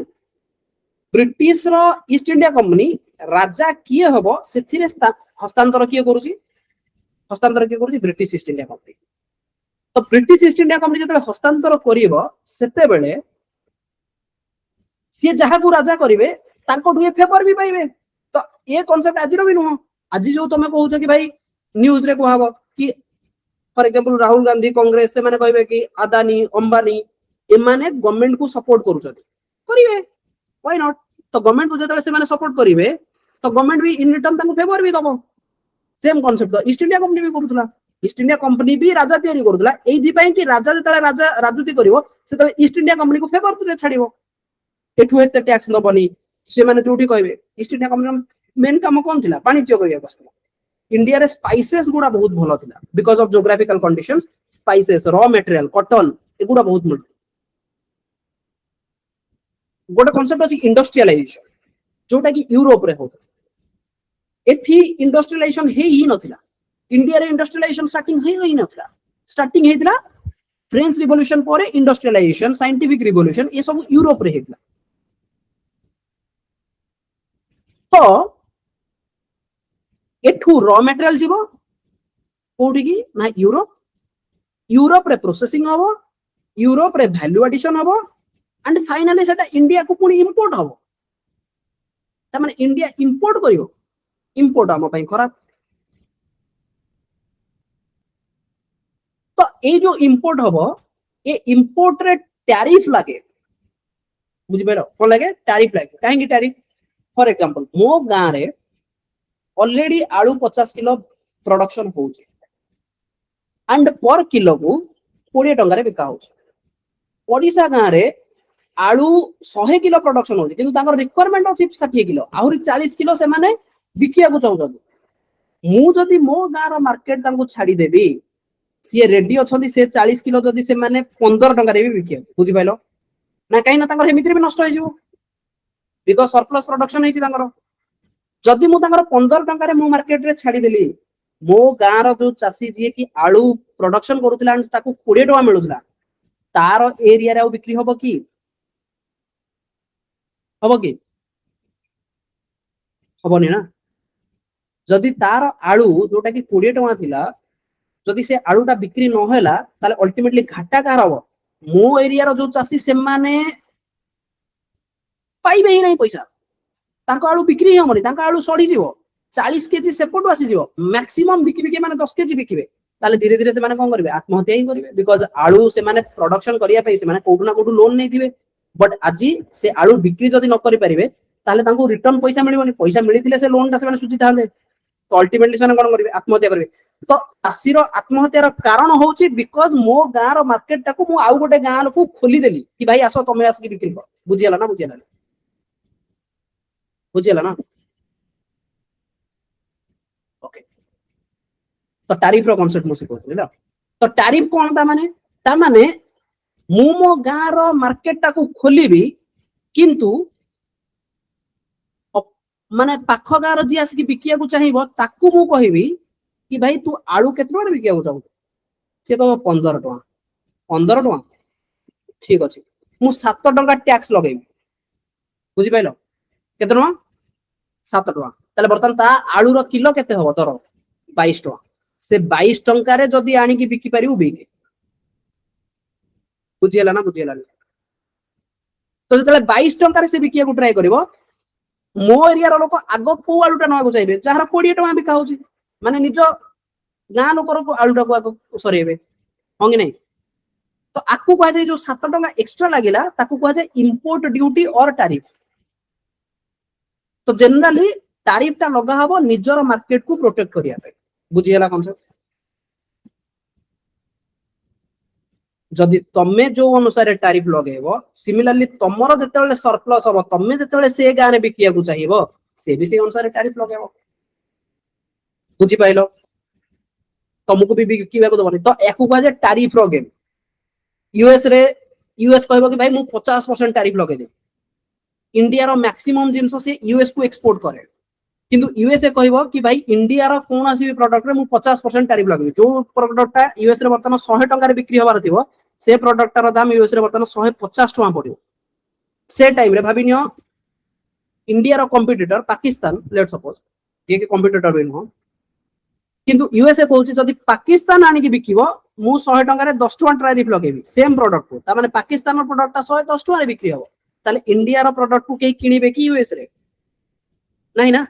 ब्रिटिश रो ईस्ट इंडिया कंपनी राजा किए हम से हस्तांतर किए करुच्ची ब्रिटिश ईस्ट इंडिया कंपनी तो ब्रिटिश ईस्ट इंडिया कंपनी जो हस्तांतर करते सी जहाँ को राजा करेंगे फेवर भी पाइबे तो ये कॉन्सेप्ट आज भी नुह आज जो तुम कहूच कि भाई न्यूज रे कहब कि फॉर एग्जांपल राहुल गांधी कांग्रेस से माने कहबे कि अदानी अंबानी एमाने गवर्नमेंट को सपोर्ट करेंगे व्हाई नॉट तो गवर्नमेंट को जतले से माने सपोर्ट करेंगे तो गवर्नमेंट भी इन रिटर्न ताको फेवर भी दबो सेम कॉन्सेप्ट तो ईस्ट इंडिया कंपनी भी करूथला ईस्ट इंडिया कंपनी भी राजा तैयारी करूथला एई दि पई कि राजा जतले राजा राजनीति करिवो सेतले ईस्ट इंडिया कंपनी को फेवर तरे छाड़िवो एठु एते टैक्स दबनी से माने जोठी कहबे ईस्ट इंडिया कंपनी मेन काम कोन थिला वाणिज्य करिया बसला इंडिया रे स्पाइसेस गुडा बहुत भलो थिला because of geographical conditions spices raw material cotton एगुडा बहुत मिल गोटे कांसेप्ट अछि इंडस्ट्रियलाइजेशन जोटा कि यूरोप रे होता एठी इंडस्ट्रियलाइजेशन हे ही नथिला इंडिया रे इंडस्ट्रियलाइजेशन स्टार्टिंग हे ही नथिला स्टार्टिंग हेतिला फ्रेंच रिवॉल्यूशन पर इंडस्ट्रियलाइजेशन साइंटिफिक रिवॉल्यूशन ये सब यूरोप रे हेतिला तो एठू रॉ मटेरियल जीवो कोठी की ना यूरोप रे प्रोसेसिंग हबो यूरोप रे वैल्यू एडिशन हबो एंड फाइनली सेटा इंडिया को पुनी इंपोर्ट हबो त माने इंडिया इंपोर्ट करिवो इंपोर्ट हम पई खराब तो ए जो इंपोर्ट हबो ए इंपोर्ट रे टैरिफ लागे बुझि बेरो कोन लागे टैरिफ लागे काहे की टैरिफ फॉर एग्जांपल मो गां रे ऑलरेडी आलू 50 किलो प्रोडक्शन होउची एंड पर किलो को 20 टंका रे बिका होउची ओडिसा गां रे आलू 100 किलो प्रोडक्शन होउची किंतु ताकर रिक्वायरमेंट अछि 60 किलो आहुरी 40 किलो से माने बिकिया को चाहउछथि मु जदी मो गां रो मार्केट तांको छाडी देबी सी रेडी अछथि से 40 किलो जदी से माने 15 टंका रे भी बिकिया बुझि पाइलो ना काई ना ताकर हेमितिर भी नष्ट हो जिवो बिकॉज़ सरप्लस प्रोडक्शन हेची तांकर जदि मु तांकर 15 टंका रे मो मार्केट रे छाडी देली मो गां रो जो चासी जे कि आलू प्रोडक्शन करूतला एंड ताको 20 टका मिलुतला तार एरिया रे बिक्री होबो कि हबनी ना जदि तार आलू जोटा कि 20 टका थिला जदि से आलूटा बिक्री न होला ताले अल्टीमेटली घाटा कार हबो मो एरिया रो जो चासी से माने पाइबे ही नहीं पैसा तांको आलू बिक्री हमनी तांको आलू सड़ी जीवो 40 केजी सेपटो आसी जीवो मैक्सिमम बिकिबे के माने 10 केजी बिकिबे ताले धीरे धीरे से माने कोन करिवे आत्महत्या ही करिवे बिकॉज़ आलू से माने प्रोडक्शन करिया पे से माने कोठु ना कोठु लोन नै थिबे बट आजि से आलू बिक्री जदी न करि परिबे ताले तांको रिटर्न पैसा मिलिबोनी पैसा मिलिथिले से लोन ता से माने सुझि थांदे तो अल्टीमेटली से कोन करिवे आत्महत्या करिवे तो चाषीर आत्महत्यार कारण होची बिकॉज़ मो गाँर मार्केट टाको मु आउ गोटे गाँ को खोली देली कि भाई आसो तमे आसकी बिक्री कर बुझियला ना बुझियला ना ओके तो टैरिफ रो कांसेप्ट मु सिखौथि ना तो टैरिफ कोन ता माने मु मो गाँर मार्केट टाको खोलिबी किंतु माने पाख गाँर जी आसकी बिकिया को चाहिबो ताकू मु कहिबी कि भाई तू आलू केते टका बिकिया को चाहू से कहबो 15 टका ठीक अछि मु 7 टका टैक्स लगेबी बुझि पाइलो केते टका 7 टका ताले बर्तन ता आलू रो किलो केते होबो तोर 22 टका से 22 टंका रे जदी आनी की बिकी परिउ बिके बुझियला ना तो जतले 22 टंका रे से बिकिया को ट्राई करबो मो एरिया रो लोक आगो को आलूटा नवा को चाहिबे जहार 20 टका बिका होची माने निज गाँ लोकर आलूटा को आगो सरेबे हां कि नहीं तो आकु कहा जाय जो 7 टका एक्स्ट्रा लागिला ताकु कहा जाय इंपोर्ट ड्यूटी और टैरिफ तो जनरली टैरिफ ता लगा हबो निजर मार्केट को प्रोटेक्ट करिया पे बुझियला कांसेप्ट जदि तमे जो अनुसार टैरिफ लगेबो सिमिलरली तमरो जतेले सरप्लस हबो तमे जतेले से गाँ रे बिकिया को चाहिबो से भी से अनुसार टैरिफ लगेबो बुझि पाइलो तुमको भी बिकिबा को दबनी तो एकु कहा जे टैरिफ रो गेम यूएस कहबो कि भाई मु 50% टैरिफ लगे दे इंडिया रो मैक्सिमम जिंसो से यूएस को एक्सपोर्ट करे किंतु यूएसए कहबो कि भाई इंडिया रो कोनोसी भी प्रोडक्ट रे मु 50% टैरिफ लगे जो प्रोडक्टटा यूएस रे वर्तमान 100 टका रे बिक्री होबार थिबो से प्रोडक्ट रो दाम यूएस रे वर्तमान 150 टका पड़ियो से टाइम रे भाबिनियो इंडिया रो कंपटीटर पाकिस्तान लेट्स सपोज जे के कंपटीटर बे न किंतु यूएसए कहउची जदी पाकिस्तान आनी की बिकिबो मु 100 टका रे 10 टका टैरिफ लगेबी सेम प्रोडक्ट को ता माने पाकिस्तान रो प्रोडक्टटा 110 टका रे बिक्री होबो ताले इंडिया रो प्रोडक्ट को के किनिबे की यूएस रे नहीं ना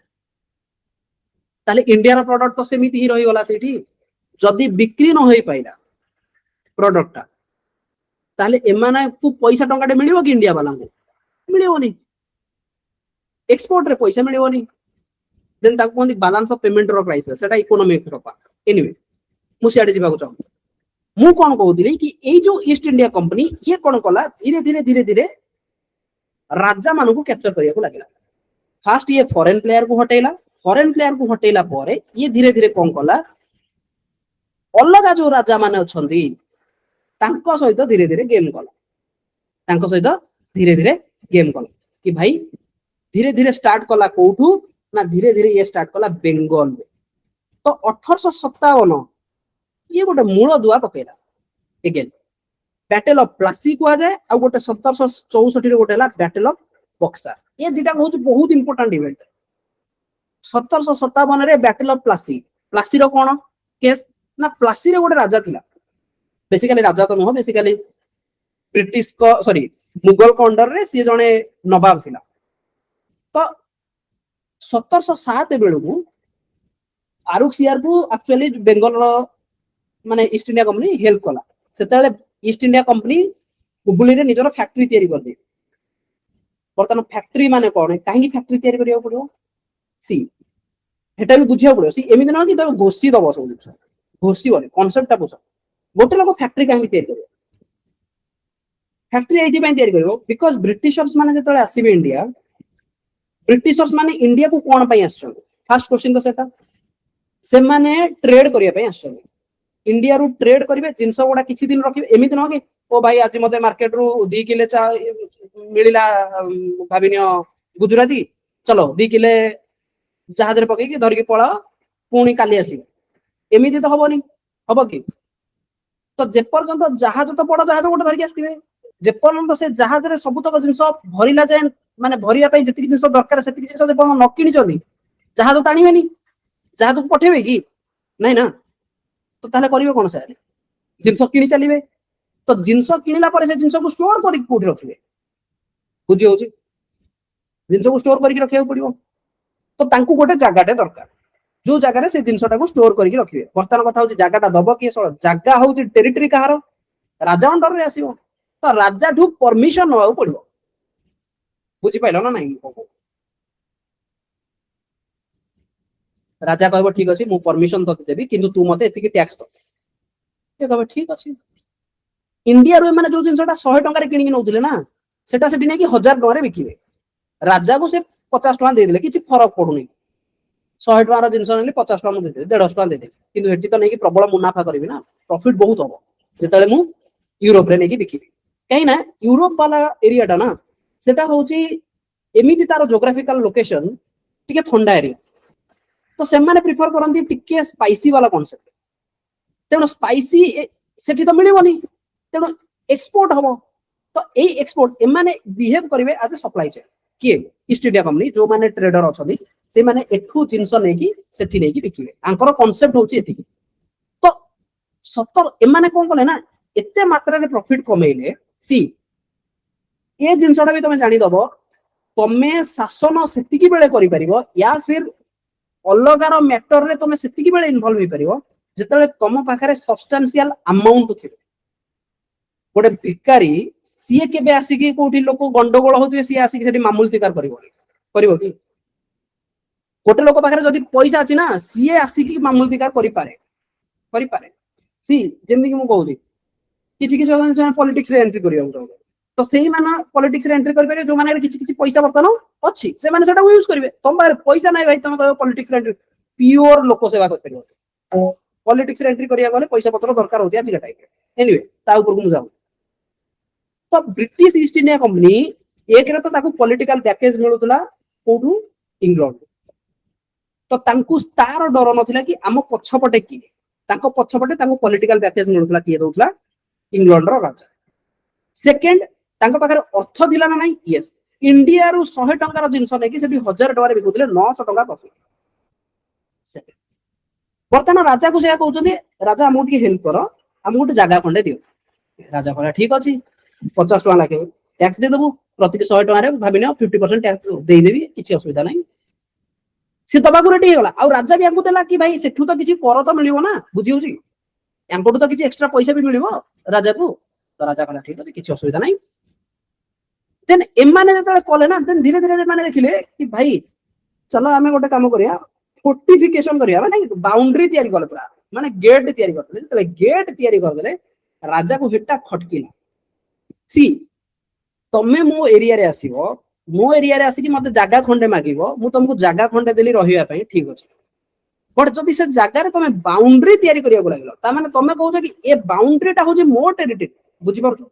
ताले इंडिया रो प्रोडक्ट तो सेमिति ही रही गला सेठी जदी बिक्री न होई पाइला प्रोडक्टटा ताले एमाने को पैसा टंकाटे मिलिबो कि इंडिया वाला को मिलिबोनी एक्सपोर्ट रे पैसा मिलिबोनी देन ताको कोन बैलेंस ऑफ पेमेंट रो क्राइसिस सेटा इकोनॉमिक रो पार्ट एनीवे मु सियाडे जिबा को चाहू मु कोन कहउदिली कि ए जो ईस्ट इंडिया कंपनी ये कोन कला धीरे धीरे राजा मानु को कैप्चर करिया को लागिला फर्स्ट ये फॉरेन प्लेयर को हटेला परे ये धीरे धीरे कोन कला अलगा जो राजा माने अछंती तांको सहित धीरे धीरे गेम कला कि भाई धीरे धीरे स्टार्ट कला कोठू ना धीरे धीरे ये स्टार्ट कला बेंगल तो 1857 ये गोटे मूल दुआ पकेला अगेन बैटल ऑफ प्लासी को जाए आ गोटे 1764 रे गोटे ला बैटल ऑफ बक्सर ये दिटा बहुत इंपोर्टेंट इवेंट 1757 रे बैटल ऑफ प्लासी रो कोन केस ना प्लासी रे गोटे राजा थिला बेसिकली राजा तो नो बेसिकली ब्रिटिश को सॉरी मुगल को अंडर रे सी जने नवाब थिला तो 1707 बेलू आरुक्सियार को एक्चुअली बेंगल रो माने ईस्ट इंडिया कंपनी हेल्प कला सेतेले ईस्ट इंडिया कंपनी हुबली रे निजरो फैक्ट्री तयारी कर दे बर्तन फैक्ट्री माने कोन काहे फैक्ट्री तयारी करियो पड़ो सी हेटा भी बुझिया पड़ो सी एमिति न कि तो घोसी दबो सब घोसी बोले कांसेप्ट ता बुझो गोटे लोग फैक्ट्री काहे तयारी करियो फैक्ट्री एथि पय तयारी करियो बिकॉज़ ब्रिटिशर्स माने जतले आसीबे इंडिया ब्रिटिशर्स माने इंडिया को कोन पय आछन फर्स्ट क्वेश्चन तो सेटा से माने ट्रेड करिया पय आछन इंडिया रू ट्रेड करिवे जिंस गोडा किछि दिन रखिबे एमिति न कि ओ भाई आज मते मार्केट रू 2 किले चा मिलिला भाबिनियो गुजराती चलो 2 किले जहाज रे पकै कि धर के पळा पुणी काली आसी एमिति तो हबोनी हबो कि तो जे पर्यंत जहाज तो पड़ जहाज गोटे धर के आस्तिबे जे पर्यंत से जहाज रे सबुतक जिंस भरिला जाय माने भरिया पय जति जिंस दरकार सेति जिंस जे पर्यंत न किनि जदी जहाज ताणीबेनी जहाज को पठेबे कि नहीं ना तो ताले करिवे कोन से जिंस किनि चलीबे तो जिंस किनिला पर से जिंस को स्टोर करि कोठी रखिबे बुझी होची जिंस को स्टोर करि रखियो पड़ियो तो तांकु गोटे जगाटे दरकार जो जगह से जिनसटा को स्टोर करके रखिए बर्तमान कथा हूँ जगहटा दब किए जगह हूँ टेरिटरी कहार राजा अंडर में आसो तो राजा ठू परमिशन ना पड़ो बुझिपाल ना नाई राजा कह ठीक अच्छे मुझे परमिशन तक देवी कि तू मत टैक्स दे कह ठीक अच्छे इंडिया रू मैंने जो जिनसा 100 टकर कि नौले ना सेटा से 1000 टकर बिके राजा को से 50 टका देदेले किसी फरक पड़ूनी 100 टकर जिन 50 टका मुझे 150 टका देदेवी कि तो नहीं प्रबल मुनाफा करी ना प्रॉफिट बहुत हम जिते मुझे यूरोप रे नहीं बिकि कहीं यूरोप वाला एरियाटा ना सेटा हूँ एमती तार जोग्राफिकल लोकेशन टिके ठंडा एरिया तो से प्रिफर करती टिके स्पाइसी वाला कॉन्सेप्ट तेणु स्पाइसी सेठी तो मिलबनी तेणु एक्सपोर्ट हम तो यही एक्सपोर्ट एम बिहेव करेंगे एज ए सप्लाई चेन किए ईस्ट इंडिया कंपनी जो मैंने ट्रेडर अच्छा से मैंने एठू जिनस नहीं सेठी नहीं बिकिबे आंकर कॉन्सेप्ट हूँ ये तो सतर एम कौन कले ना एते मात्रा रे प्रॉफिट कमेले सी ये जिनसटा भी तुम जानीदब तमें शासन सेतिकी बेले करि परिबो या फिर अलगार मैटर रे तुम सेतिकी बेले इन्वॉल्व हो परिबो जेतेले तुम पाखरे सब्सटेंशियल अमाउंट थिबे गोटे भिकारी सीए केबे आसिकी कोठी लोक गंडगोल होतबे सी आसिकी सेठी मामूलतिकार करिवो कि गोटे लोक पाखरे जदि पैसा अछि ना सीए आसिकी मामूलतिकार करि पारे सी जेमि कि मु कहूची किछि किछि पॉलिटिक्स रे एंट्री करिया चाहबे तो सेही माना पॉलिटिक्स रे एंट्री कर पारे जो माने किछि किछि पैसा बर्तन अछि से माने सेटा यूज करिवे तुम बारे पैसा नै भाई तुम कहबो पॉलिटिक्स रे एंट्री प्योर लोक सेवा कर परिबो पॉलिटिक्स रे एंट्री करिया गले पैसा पत्र दरकार होती आज टाइम एनीवे ता ऊपर को मु जाऊ तो ब्रिटिश ईस्ट इंडिया कंपनी एक रे तो ताकू पॉलिटिकल पैकेज मिलुतला कोठू इंग्लैंड तो तांकू स्टार डर नथिला कि आम पछपटे कि तांको पछपटे तांको पॉलिटिकल पैकेज मिलुतला किए दोतला इंग्लैंड रो राजा सेकंड तांको पाखरे अर्थ दिला ना नाही यस इंडिया रु 100 टंकार जिंस नै कि सेठी 1000 टका रे बिकुतले 900 टका प्रॉफिट सेकंड वर्तमान राजा को से कहउछन्ती राजा हमहु की हेल्प करो हमहु गोटे जगह खंडे दियो राजा कहला ठीक अछि 50 टका लागे टैक्स दे देबो प्रति 100 टका रे भाबिनो 50% टैक्स दे देबी किछि असुविधा नाही से दबाकू रेडी होला आ राजा भी आंकु देला कि भाई सेठू तो किछि कर तो मिलिबो ना बुझी होची एम्पोटू तो किछि एक्स्ट्रा पैसा भी मिलिबो राजा को तो राजा कहला ठीक अछि किछि असुविधा नाही देन एमाने जतले कले ना देन धीरे धीरे माने देखिले कि भाई चलो आमे गोटे काम करिया फोर्टिफिकेशन करिया माने बाउंड्री तयारी करले पूरा माने गेट तयारी करले जतले गेट तयारी कर देले राजा को हेटा खटकिला सी तमे मो एरिया रे आसीबो मो एरिया रे आसी मते जागा खंडे मागिबो मु तुमको जागा खंडे देली रहिया पई ठीक अछि बट जदि से जागा रे तमे बाउंड्री तयारी करिया को लागलो ता माने तमे कहू कि ए बाउंड्रीटा हो जे मो टेरिटरी बुझी पारछो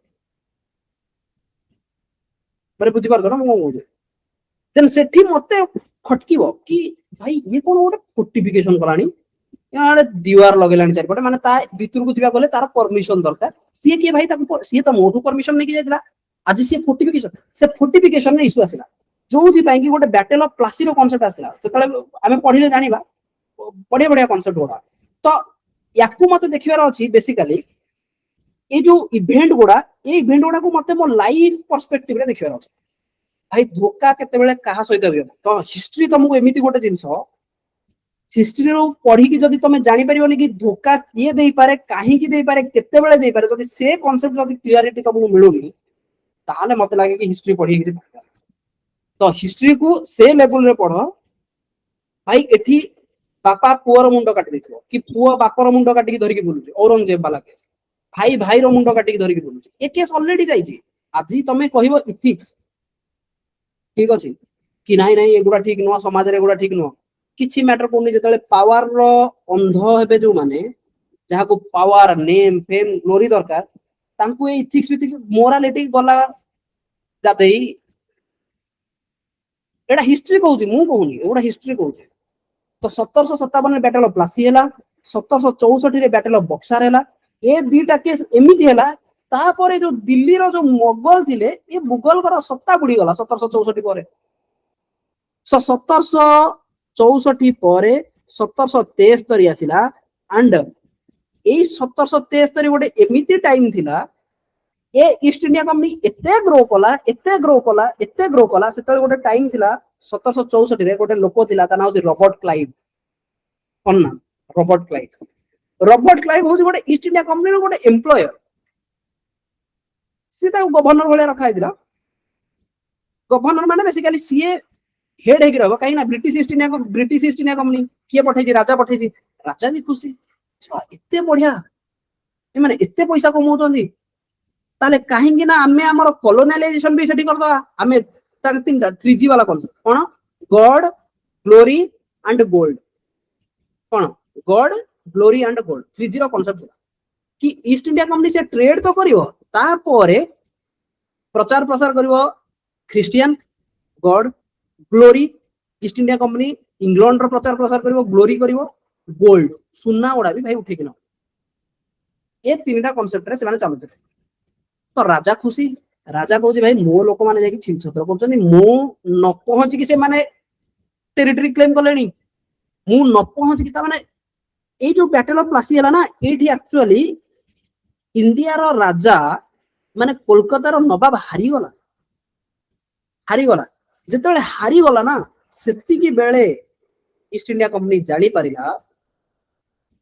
माने बुझी पारछो ना मु कहू देन सेठी मते खटकीबो कि भाई ये कोन गोटे फोर्टिफिकेशन करानी यार दीवार लगेलानी चारपटे माने ता भितर को जिबा गले तार परमिशन दरकार सी के भाई ताको सी त मोठू परमिशन नै कि जायतला आज सी फोर्टिफिकेशन ने इशू आसिला जो थी पाई कि गोटे बैटल ऑफ प्लासी रो कांसेप्ट आसिला सेतले आमे पढिले जानिबा बढ़िया बढ़िया कांसेप्ट गोडा तो याकू मते देखिबार अछि बेसिकली ए जो इवेंट गोडा को मते मो लाइफ पर्सपेक्टिव रे देखिबार अछि भाई धोखा केते बेले कहा सहित होय तो हिस्ट्री तुमको एमिति गोटे जिंस हिस्ट्री रो पढ़ी कि जदि तुम जानि परिबोनी कि धोखा किए देई पारे काहे कि देई पारे केते बेले देई पारे जदि से कांसेप्ट जदि क्लियरिटी तुमको मिलुनी ताहले मते लागे कि हिस्ट्री पढ़ी कि तो हिस्ट्री को से लेवल रे पढ़ो भाई एठी बापा पुअर मुंडो काटी देथिबो कि पुआ बापर मुंडो काटी कि धरि कि बुलुची औरंगजेब वाला केस भाई भाई रो मुंडो काटी कि धरि कि बुलुची ए केस ऑलरेडी जाईची आजि तमे कहिबो इथिक्स ठीक अछि कि नाही नाही एगुडा ठीक नो समाज रे एगुडा ठीक नो किछि मैटर कोनी जतले पावर रो अंध हेबे जो माने जहा को पावर नेम फेम ग्लोरी दरकार तांकु ए इथिक्स मोरालिटी गला जादेई एडा हिस्ट्री कहूची मु कहूनी एडा हिस्ट्री कहूची तो 1757 बैटल ऑफ प्लासी हैला 1764 रे बैटल ऑफ बक्सर हैला ए दीटा केस एमिति हैला तापरे जो दिल्ली रो जो मुगल थिले ए मुगल कर सत्ता बुडी गला 1764 परे 1764 परे 1773 आसिला एंड ए 1773 गोटे एमिति टाइम थिला ए ईस्ट इंडिया कंपनी एते ग्रो कला सेतले गोटे टाइम थिला 1764 रे गोटे लोक थिला ता नाउ रॉबर्ट क्लाइव କଣ ନାମ ରବର୍ଟ କ୍ଲାଇଭ। ରବର୍ଟ କ୍ଲାଇଭ ହଉଛି ଗୋଟେ ଇଷ୍ଟ ଇଣ୍ଡିଆ କମ୍ପାନୀର ଗୋଟେ ଏମ୍ପ୍ଲୟର। ସେ ତାକୁ ଗଭର୍ଣ୍ଣର ଭଳିଆ ରଖା ହେଇଥିଲା। ଗଭର୍ଣ୍ଣର ମାନେ ବେସିକାଲି ସିଏ ହେଡ୍ ହେଇକି ରହିବ, କାହିଁକି ନା ବ୍ରିଟିଶ ଇଷ୍ଟ ଇଣ୍ଡିଆ କମ୍ପାନୀ କିଏ ପଠେଇଛି, ରାଜା ପଠେଇଛି। ରାଜା ବି ଖୁସି, ଏତେ ବଢିଆ ଏମାନେ ଏତେ ପଇସା କମଉଛନ୍ତି, ତାହେଲେ କାହିଁକି ନା ଆମେ ଆମର କଲୋନିଆଲାଇଜେସନ ବି ସେଠି କରିଦବା। ଆମେ ତାର ତିନିଟା 3G ବାଲା କନସେପ୍ଟ କଣ, ଗଡ ଗ୍ଲୋରି ଆଣ୍ଡ ଗୋଲ୍ଡ। କଣ ଗଡ ଗ୍ଲୋରି ଆଣ୍ଡ ଗୋଲ୍ଡ 3G ର କନସେପ୍ଟ ଥିଲା କି ଇଷ୍ଟ ଇଣ୍ଡିଆ କମ୍ପାନୀ ସେ ଟ୍ରେଡ ତ କରିବ, ତାପରେ ପ୍ରଚାର ପ୍ରସାର କରିବ ଖ୍ରୀଷ୍ଟିଆନ, ଗଡ, ଗ୍ଲୋରି। ଇଷ୍ଟ ଇଣ୍ଡିଆ କମ୍ପାନୀ ଇଂଲଣ୍ଡର ପ୍ରଚାର ପ୍ରସାର କରିବ, ଗ୍ଲୋରି କରିବ, ଗୋଲ୍ଡ ସୁନା ଗୁଡା ବି ଭାଇ ଉଠେଇକି ନବ। ଏ ତିନିଟା କନସେପ୍ଟରେ ସେମାନେ ଚାଲୁଥିଲେ। ତ ରାଜା ଖୁସି, ରାଜା କହୁଛି ଭାଇ ମୋ ଲୋକମାନେ ଯାଇକି ଛିନଛତ୍ର କରୁଛନ୍ତି, ମୁଁ ନ ପହଞ୍ଚିକି ସେମାନେ ଟେରିଟୋରୀ କ୍ଲେମ କଲେଣି, ମୁଁ ନ ପହଞ୍ଚିକି। ତାମାନେ ଏଇ ଯୋଉ ବ୍ୟାଟଲ ଅଫ ପ୍ଲାସି ହେଲା ନା, ଏଇଠି ଆକ୍ଚୁଆଲି ଇଣ୍ଡିଆର ରାଜା ମାନେ କୋଲକାତାର ନବାବ ହାରିଗଲା। ଯେତେବେଳେ ହାରିଗଲା ନା, ସେତିକି ବେଳେ ଇଷ୍ଟ ଇଣ୍ଡିଆ କମ୍ପାନୀ ଜାଣିପାରିଲା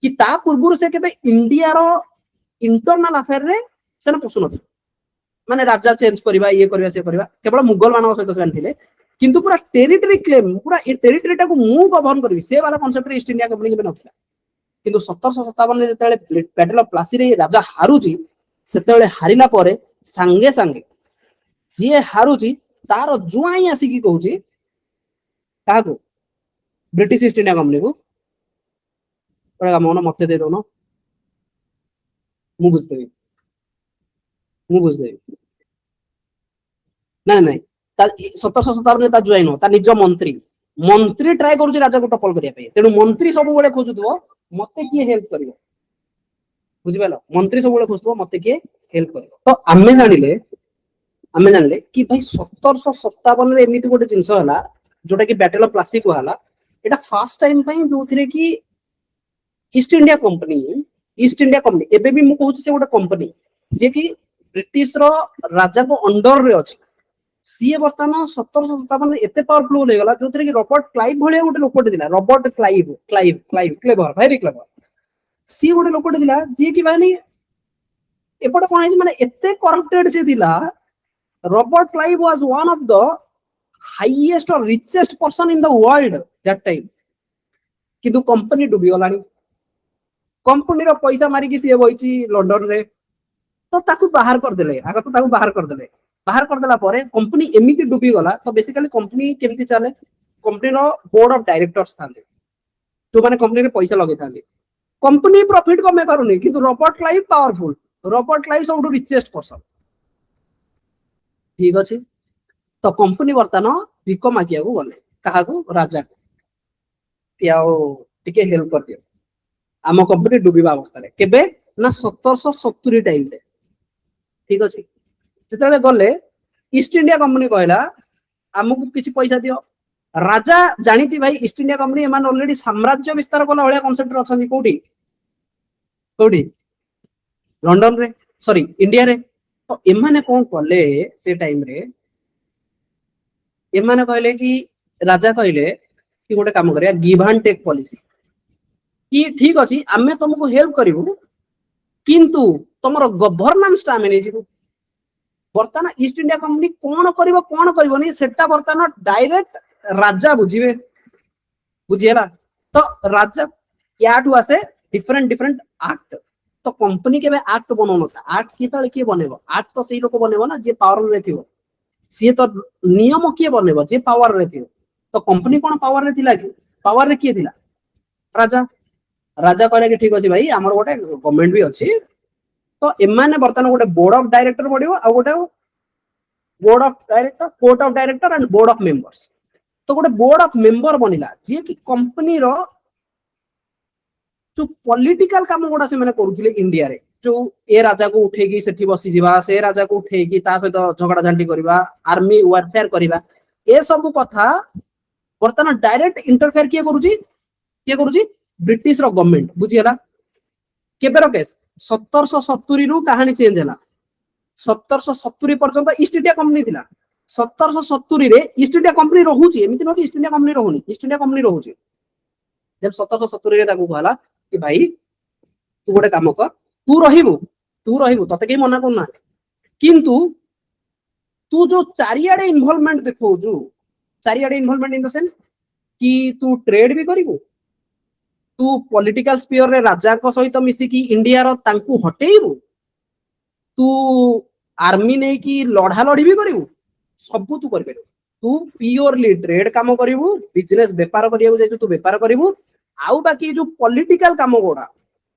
କି ତା ପୂର୍ବରୁ ସେ କେବେ ଇଣ୍ଡିଆର ଇଣ୍ଟରନାଲ ଆଫେୟାରରେ ସେମାନେ ପଶୁନଥିଲେ। ମାନେ ରାଜା ଚେଞ୍ଜ କରିବା, ଇଏ କରିବା, ସେ କରିବା, କେବଳ ମୁଗଲ ମାନଙ୍କ ସହିତ ସେମାନେ ଥିଲେ। କିନ୍ତୁ ପୁରା ଟେରିଟୋରୀ କ୍ଲେମ, ପୁରା ଏ ଟେରିଟୋରୀଟାକୁ ମୁଁ ଗଭର୍ଣ୍ଣ କରିବି, ସେ ବାଲା କନସେପ୍ଟରେ ଇଷ୍ଟ ଇଣ୍ଡିଆ କମ୍ପାନୀ କେବେ ନଥିଲା। କିନ୍ତୁ 1757 ଯେତେବେଳେ ବ୍ୟାଟଲ ଅଫ ପ୍ଲାସିରେ ରାଜା ହାରୁଛି, ସେତେବେଳେ ହାରିଲା ପରେ ସାଙ୍ଗେ ସାଙ୍ଗେ ଯିଏ ହାରୁଛି ତାର ଜୁଆଇଁ ଆସିକି କହୁଛି କାହାକୁ, ବ୍ରିଟିଶ ଇଷ୍ଟ ଇଣ୍ଡିଆ କମ୍ପାନୀକୁ, ମତେ ଦେଇଦଉନ, ମୁଁ ବୁଝିଦେବି। ନାଇଁ ନାଇଁ, 1757 ତା ଜୁଆଇଁ ନୁହଁ, ତା ନିଜ ମନ୍ତ୍ରୀ ଟ୍ରାଏ କରୁଛି ରାଜାକୁ ଟପଲ କରିବା ପାଇଁ। ତେଣୁ ମନ୍ତ୍ରୀ ସବୁବେଳେ ଖୋଜୁଥିବ ମତେ କିଏ ହେଲ୍ପ କରିବ, ବୁଝିପାରିଲ? ମନ୍ତ୍ରୀ ସବୁବେଳେ ଖୋଜୁଥିବ ମତେ କିଏ ହେଲ୍ପ କରିବ। ତ ଆମେ ଜାଣିଲେ କି ଭାଇ 1757 ଏମିତି ଗୋଟେ ଜିନିଷ ହେଲା ଯୋଉଟା କି ବ୍ୟାଟଲ ଅଫ ପ୍ଲାସି କୁହାହେଲା। ଏଟା ଫାର୍ଷ୍ଟ ଟାଇମ ପାଇଁ ଯୋଉଥିରେ କି ଇଷ୍ଟ ଇଣ୍ଡିଆ କମ୍ପାନୀ ଏବେ ବି ମୁଁ କହୁଛି ସେ ଗୋଟେ କମ୍ପାନୀ ଯେ କି ବ୍ରିଟିଶର ରାଜାଙ୍କ ଅଣ୍ଡରରେ ଅଛି। ସିଏ ବର୍ତ୍ତମାନ 1757 ଏତେ ପାୱାରଫୁଲ ହେଇଗଲା, ଯୋଉଥିରେ କି ରବର୍ଟ କ୍ଲାଇଭ ଭଳିଆ ଗୋଟେ ଲୋକଟେ ଥିଲା। Robert clever, very clever. ସିଏ ଗୋଟେ ଲୋକଟେ ଥିଲା ଯିଏ କି ମାନେ ଏପଟେ କଣ ହେଇଛି, ମାନେ ଏତେ କରପ୍ଟେଡ ସେ ଥିଲା। Robert Clive was one of the highest or richest person in the world that time। କିନ୍ତୁ କମ୍ପାନୀ ଡୁବିଗଲାଣି, କମ୍ପାନୀର ପଇସା ମାରିକି ସିଏ ବଇଛି ଲଣ୍ଡନରେ। ତ ତାକୁ ବାହାର କରିଦେଲେ, ବାହାର କରିଦେଲା ପରେ କମ୍ପାନୀ ଏମିତି ଡୁବିଗଲା। ତ ବେସିକାଲି କମ୍ପାନୀ କେମିତି ଚାଲେ, କମ୍ପାନୀର ବୋର୍ଡ ଅଫ ଡାଇରେକ୍ଟର୍ସ ଥାନ୍ତି, ଯୋଉମାନେ କମ୍ପାନୀରେ ପଇସା ଲଗେଇଥାନ୍ତି। କମ୍ପାନୀ ପ୍ରଫିଟ କମେଇ ପାରୁନି, କିନ୍ତୁ Robert Clive powerful, Robert Clive ସବୁଠୁ ରିଚେଷ୍ଟ ପର୍ସନ। ଠିକ ଅଛି, ତ କମ୍ପାନୀ ବର୍ତ୍ତମାନ ଭିକ ମାଗିବାକୁ ଗଲେ କାହାକୁ, ରାଜାକୁ, କି ଆଉ ଟିକେ ହେଲ୍ପ କରିଦିଅ, ଆମ କମ୍ପାନୀ ଡୁବିବା ଅବସ୍ଥାରେ। କେବେ ନା 1770 ଟାଇମରେ। ଠିକ ଅଛି, ଯେତେବେଳେ ଗଲେ ଇଷ୍ଟ ଇଣ୍ଡିଆ କମ୍ପାନୀ କହିଲା ଆମକୁ କିଛି ପଇସା ଦିଅ। ରାଜା ଜାଣିଛି ଭାଇ ଇଷ୍ଟ ଇଣ୍ଡିଆ କମ୍ପାନୀ ଏମାନେ ଅଲରେଡି ସାମ୍ରାଜ୍ୟ ବିସ୍ତାର କଲା ଭଳିଆ କନସେପ୍ଟରେ ଅଛନ୍ତି। କୋଉଠି ଲଣ୍ଡନରେ, ସରି ଇଣ୍ଡିଆରେ। ତ ଏମାନେ କଣ କଲେ ସେ ଟାଇମରେ, ଏମାନେ କହିଲେ କି, ରାଜା କହିଲେ କି ଗୋଟେ କାମ କରିବା, ଗିଭ୍ ଆଣ୍ଡ ଟେକ୍ ପଲିସି। କି ଠିକ ଅଛି ଆମେ ତମକୁ ହେଲ୍ପ କରିବୁ, କିନ୍ତୁ ତମର ଗଭର୍ଣ୍ଣାନ୍ସ ଟା ଆମେ ନେଇଯିବୁ। ବର୍ତ୍ତମାନ ଇଷ୍ଟ ଇଣ୍ଡିଆ କମ୍ପାନୀ କଣ କରିବ କଣ କରିବନି ସେଟା ବର୍ତ୍ତମାନ ଡାଇରେକ୍ଟ ରାଜା ବୁଝିବେ, ବୁଝିହେଲା। ତ ରାଜା ୟାଠୁ ଆସେ ଡିଫରେଣ୍ଟ ଆକ୍ଟ। ତ କମ୍ପାନୀ କେବେ ଆକ୍ଟ ବନଉନଥିଲା। ଆକ୍ଟ କେତେବେଳେ କିଏ ବନେଇବ, ଆକ୍ଟ ତ ସେଇ ଲୋକ ବନେଇବ ନା ଯିଏ ପାୱାରରେ ଥିବ। ସିଏ ତ ନିୟମ କିଏ ବନେଇବ, ଯିଏ ପାୱାରରେ ଥିବ। ତ କମ୍ପାନୀ କଣ ପାୱାରରେ ଥିଲା କି, ପାୱାରରେ କିଏ ଥିଲା, ରାଜା କହିଲା କି ଠିକ ଅଛି ଭାଇ ଆମର ଗୋଟେ ଗଭର୍ଣ୍ଣମେଣ୍ଟ ବି ଅଛି। ତ ଏମାନେ ବର୍ତ୍ତମାନ ଗୋଟେ ବୋର୍ଡ ଅଫ ଡାଇରେକ୍ଟର ବଢିବ, ଆଉ ଗୋଟେ board of director, court of director and board of members. ତ ଗୋଟେ ବୋର୍ଡ ଅଫ ମେମ୍ବର ବନିଲା, ଯିଏ କି କମ୍ପାନୀର ଯୋଉ ପଲିଟିକାଲ କାମ ଗୁଡା ସେମାନେ କରୁଥିଲେ ଇଣ୍ଡିଆରେ, ଯୋଉ ଏ ରାଜାକୁ ଉଠେଇକି ସେଠି ବସିଯିବା, ସେ ରାଜାକୁ ଉଠେଇକି ତା ସହିତ ଝଗଡା ଝାଣ୍ଟି କରିବା, ଆର୍ମି ୱାରଫେୟାର କରିବା, ଏସବୁ କଥା ବର୍ତ୍ତମାନ ଡାଇରେକ୍ଟ ଇଣ୍ଟରଫେୟାର କିଏ କରୁଛି, ବ୍ରିଟିଶର ଗଭର୍ଣ୍ଣମେଣ୍ଟ। ବୁଝିହେଲା। କେବେର କେସ୍, 1770 ରୁ କାହାଣୀ ଚେଞ୍ଜ ହେଲା। 1770 ପର୍ଯ୍ୟନ୍ତ ଇଷ୍ଟ ଇଣ୍ଡିଆ କମ୍ପାନୀ ଥିଲା। 1770 ରେ ଇଷ୍ଟ ଇଣ୍ଡିଆ କମ୍ପାନୀ ରହୁଛି, ଏମିତି ନୁହେଁ କି ଇଷ୍ଟ ଇଣ୍ଡିଆ କମ୍ପାନୀ ରହୁନି, ଇଷ୍ଟ ଇଣ୍ଡିଆ କମ୍ପାନୀ ରହୁଛି। ଦେନ 1770 ରେ ତାକୁ କହିଲା କି ଭାଇ ତୁ ଗୋଟେ କାମ କର, ତୁ ରହିବୁ ତତେ କେହି ମନା କରୁନାହାନ୍ତି, କିନ୍ତୁ ତୁ जो चारियाडे इन्वॉल्वमेंट देखौजु, चारियाडे इन्वॉल्वमेंट इन द सेंस कि तू ट्रेड भी करिवु, तू पॉलिटिकल स्फीयर रे राजा को सहित मिसी की इंडिया रो तांकू हटेइबु, तू आर्मी नै की लढ़ा लड़ी भी करिवु, सब तू करि परिबु। तू प्योरली ट्रेड काम करिवु, बिजनेस व्यापार करियौ जे तू व्यापार करिवु, आउ बाकी जो पॉलिटिकल काम गोडा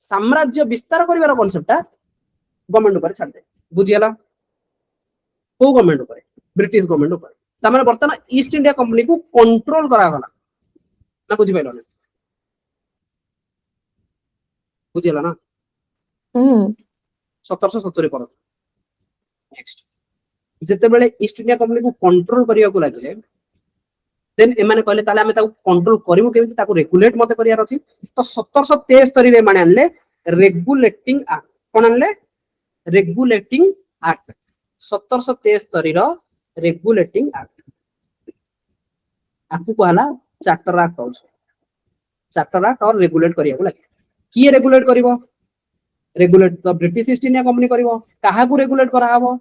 साम्राज्य विस्तार करिवार कांसेप्टटा गवर्नमेंट ऊपर छाड़ दे। बुझियला को गवर्नमेंट ऊपर, ब्रिटिश गवर्नमेंट ऊपर। तमाने वर्तमान ईस्ट इंडिया कंपनी को कंट्रोल करा गला ना, बुझि पाइलो ना, बुझियला ना। 1770 पर नेक्स्ट जेते बेले ईस्ट इंडिया कंपनी को कंट्रोल करिया को लागले, देन एमाने कहले ताले हमें ताको कंट्रोल करिवो केमिति, ताको रेगुलेट मते करियार अछि। तो 1773 रे माने आनले रेगुलेटिंग एक्ट। कोन आनले? Regulating act. 1773 रो रेगुलेटिंग एक्ट आपको कहला charter act also. Charter act और रेगुलेट करिया को लागे। किए रेगुलेट करिवो? Regulate the British East India company करिवो। काहा को रेगुलेट करा हबो?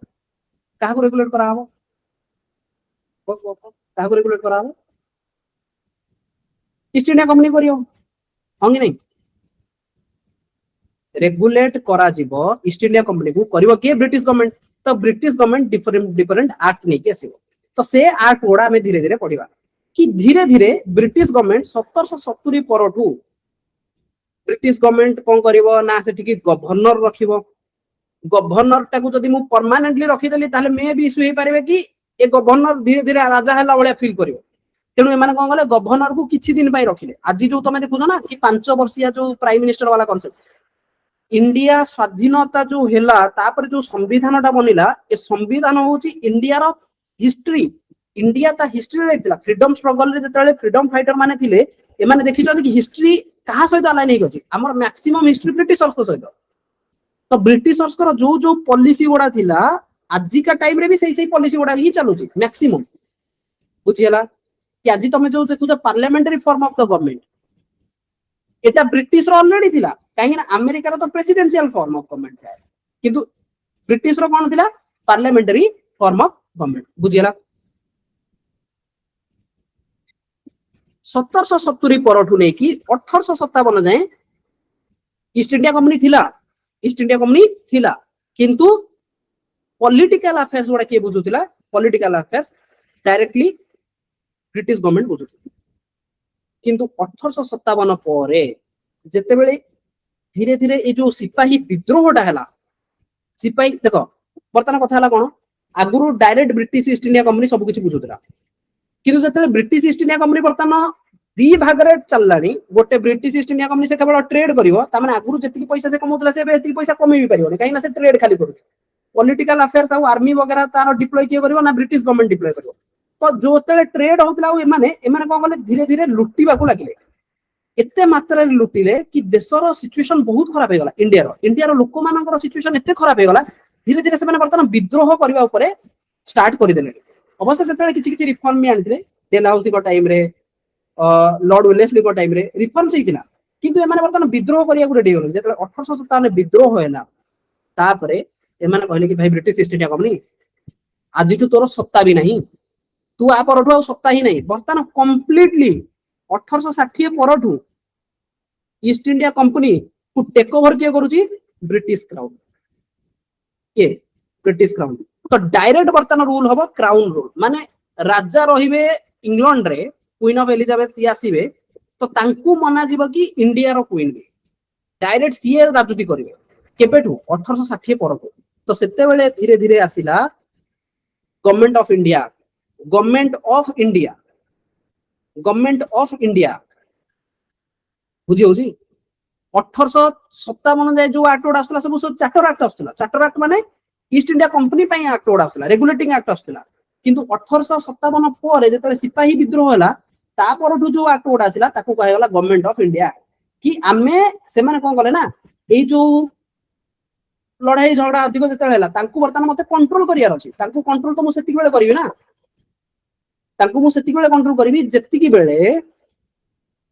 काहा को रेगुलेट करा हबो? काहा को रेगुलेट करा हबो? ईस्ट इंडिया कंपनी करियो होंगी नहीं, रेगुलेट करा जीवो ईस्ट इंडिया कंपनी को करिवो के ब्रिटिश गवर्नमेंट। तो ब्रिटिश गवर्नमेंट डिफरेंट एक्ट नहीं के आसीबो। तो से एक्ट ओडा में धीरे धीरे पढ़िबा कि धीरे धीरे ब्रिटिश गवर्नमेंट 1770 परठू ब्रिटिश गवर्नमेंट कोन करिवो ना से ठीक गवर्नर रखिबो। गवर्नर टाकू जदी मु परमानेंटली रखि देली ताले मे भी इशू हे पारिबे कि ए गवर्नर धीरे धीरे राजा हला बळे फील करिवो। तेणु एमाने कोन गले गवर्नर को किछि दिन पई रखिले। आज जो तमे देखुछो ना कि 5 वर्षिया जो प्राइम मिनिस्टर वाला कांसेप्ट, इंडिया स्वाधीनता जो हेला तापर जो संविधानटा बनिला, ए संविधान होची इंडिया रो हिस्ट्री। इंडिया ता हिस्ट्री लेथिला फ्रीडम स्ट्रगल रे जतले फ्रीडम फाइटर माने थिले, ए माने देखिछो कि हिस्ट्री कहा सहित अलाइन हे गछि। हमर मैक्सिमम हिस्ट्री ब्रिटिशर्स को सहित। तो ब्रिटिशर्स को जो जो पॉलिसी गुडा थिला आजि का टाइम रे भी सही पॉलिसी गुडा ही चलुची मैक्सिमम। बुझियला कि आज तमे जो देखुछो parliamentary form of the government, एटा ब्रिटिश रो ऑलरेडी थिला। काहे ना अमेरिका रो तो प्रेसिडेंशियल फॉर्म ऑफ गवर्नमेंट था, किंतु ब्रिटिश रो कोन थिला? Parliamentary form of government. बुझियला 1770 परठू नै कि 1857 जाए ईस्ट इंडिया कंपनी थिला। ईस्ट इंडिया कंपनी थिला, किंतु पॉलिटिकल अफेयर्स गुडा के बुझुतिला? Political affairs directly British government बुझुतिला। किंतु 1857 परे जेते बेले धीरे धीरे ए जो सिपाही विद्रोहटा हला, सिपाही देखो वर्तमान कथा हला कोन, आगुरु direct British East India company सब किछि बुझुतिला, किंतु जेते ब्रिटिश ईस्ट इंडिया कंपनी वर्तमान दी भाग रे चललानी। गोटे ब्रिटिश ईस्ट इंडिया कंपनी से केवल ट्रेड करिवो, ता माने आगुरु जेतिकी पैसा से कमौतला से एतिकी पैसा कमै भी परिवो, काहे ना से ट्रेड खाली करू। पॉलिटिकल अफेयर्स आ आर्मी वगैरह तार डिप्लॉय किए करिवो ना ब्रिटिश गवर्नमेंट डिप्लॉय करिवो। तो जो तले ट्रेड होतला एमाने कोन गले धीरे धीरे लुटिबा को लागिले। एते मात्रा रे लुटिले कि देशर सिचुएशन बहुत खराब हे गला। इंडिया रो लोक मानकर सिचुएशन एते खराब हे गला, धीरे धीरे से माने वर्तमान विद्रोह करिवा ऊपर स्टार्ट करि देले। अवश्य सेते किछि किछि रिफॉर्म भी आनिथिले। डेलहाउसी को टाइम रे, लॉर्ड वेलेस्ली को टाइम रे रिफॉर्म सहितिला, किंतु एमाने वर्तमान विद्रोह करिया को रेडी होले। जेतले 1857 विद्रोह होयला, तापरे एमाने कहले कि भाई ब्रिटिश ईस्ट इंडिया कंपनी आज तू तोर सत्ता भी नहीं, तू आ परठू आ सत्ता ही नहीं। वर्तमान कंप्लीटली 1860 परठू ईस्ट इंडिया कंपनी को टेक ओवर किए करूची? British crown. के ब्रिटिश क्राउन। तो डायरेक्ट वर्तमान रूल हबो क्राउन रूल, माने राजा रहिबे इंग्लैंड रे, क्वीन ऑफ एलिजाबेथ सी आसीबे, तो तांकू मना जीव कि इंडिया रो क्वीन भी डायरेक्ट सीए राजनीति करिवे। केबेठू? 1860 परठू। तो सेते बेले धीरे धीरे आसीला government of India. Government of India, government of India बुझी होची। 1857 जाए जो एक्ट ओडा आस्तला सब चार्टर एक्ट आस्तला। चार्टर एक्ट माने ईस्ट इंडिया कंपनी पई एक्ट ओडा आस्तला, रेगुलेटिंग एक्ट आस्तला। किंतु 1857 परे जेतले सिपाही विद्रोह होला, ता परठू जो एक्ट ओडा आसीला ताकू कहै गला गवर्नमेंट ऑफ इंडिया। कि आमे से माने कोन गले ना, ए जो लड़ाई झगड़ा अधिक जेतले होला तांकू वर्तमान मते कंट्रोल करियार अछि। तांकू कंट्रोल तो मु सेतिक बेले करिवि ना, तांकू मु सेतिक बेले कंट्रोल करिवि जेतिकी बेले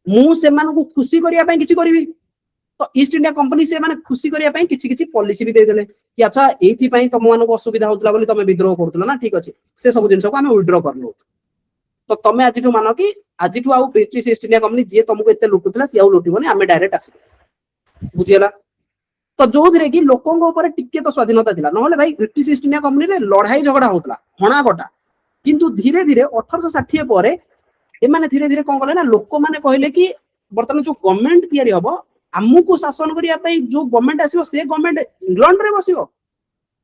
मु से मानकु खुशी करिया पई किछि करबी तो ईस्ट इंडिया कंपनी से माने खुशी करिया पई किछि किछि पॉलिसी भी दे देले कि अच्छा एथि पई तुम मानको असुविधा होतला बोली तमे विद्रोह करतला ना ठीक अछि से सब जिंस को हमें विथड्रॉ करलो तो तमे आजिठु मानो कि आजिठु आउ ब्रिटिश ईस्ट इंडिया कंपनी जे तुमको एते लुटुतला सी आउ लुटिबोनी हमें डायरेक्ट आसी बुझियला तो जो धीरे कि लोकों ऊपर टिके तो स्वाधीनता थिला नहले भाई ब्रिटिश ईस्ट इंडिया कंपनी रे लड़ाई झगड़ा होतला हणा गटा किंतु धीरे धीरे 1860 पर एमाने धीरे धीरे कोन कले ना लोक माने कहले कि वर्तमान जो गवर्नमेंट तयारी हबो हमकु शासन करिया पई जो गवर्नमेंट आसीबो से गवर्नमेंट इंग्लैंड रे बसिबो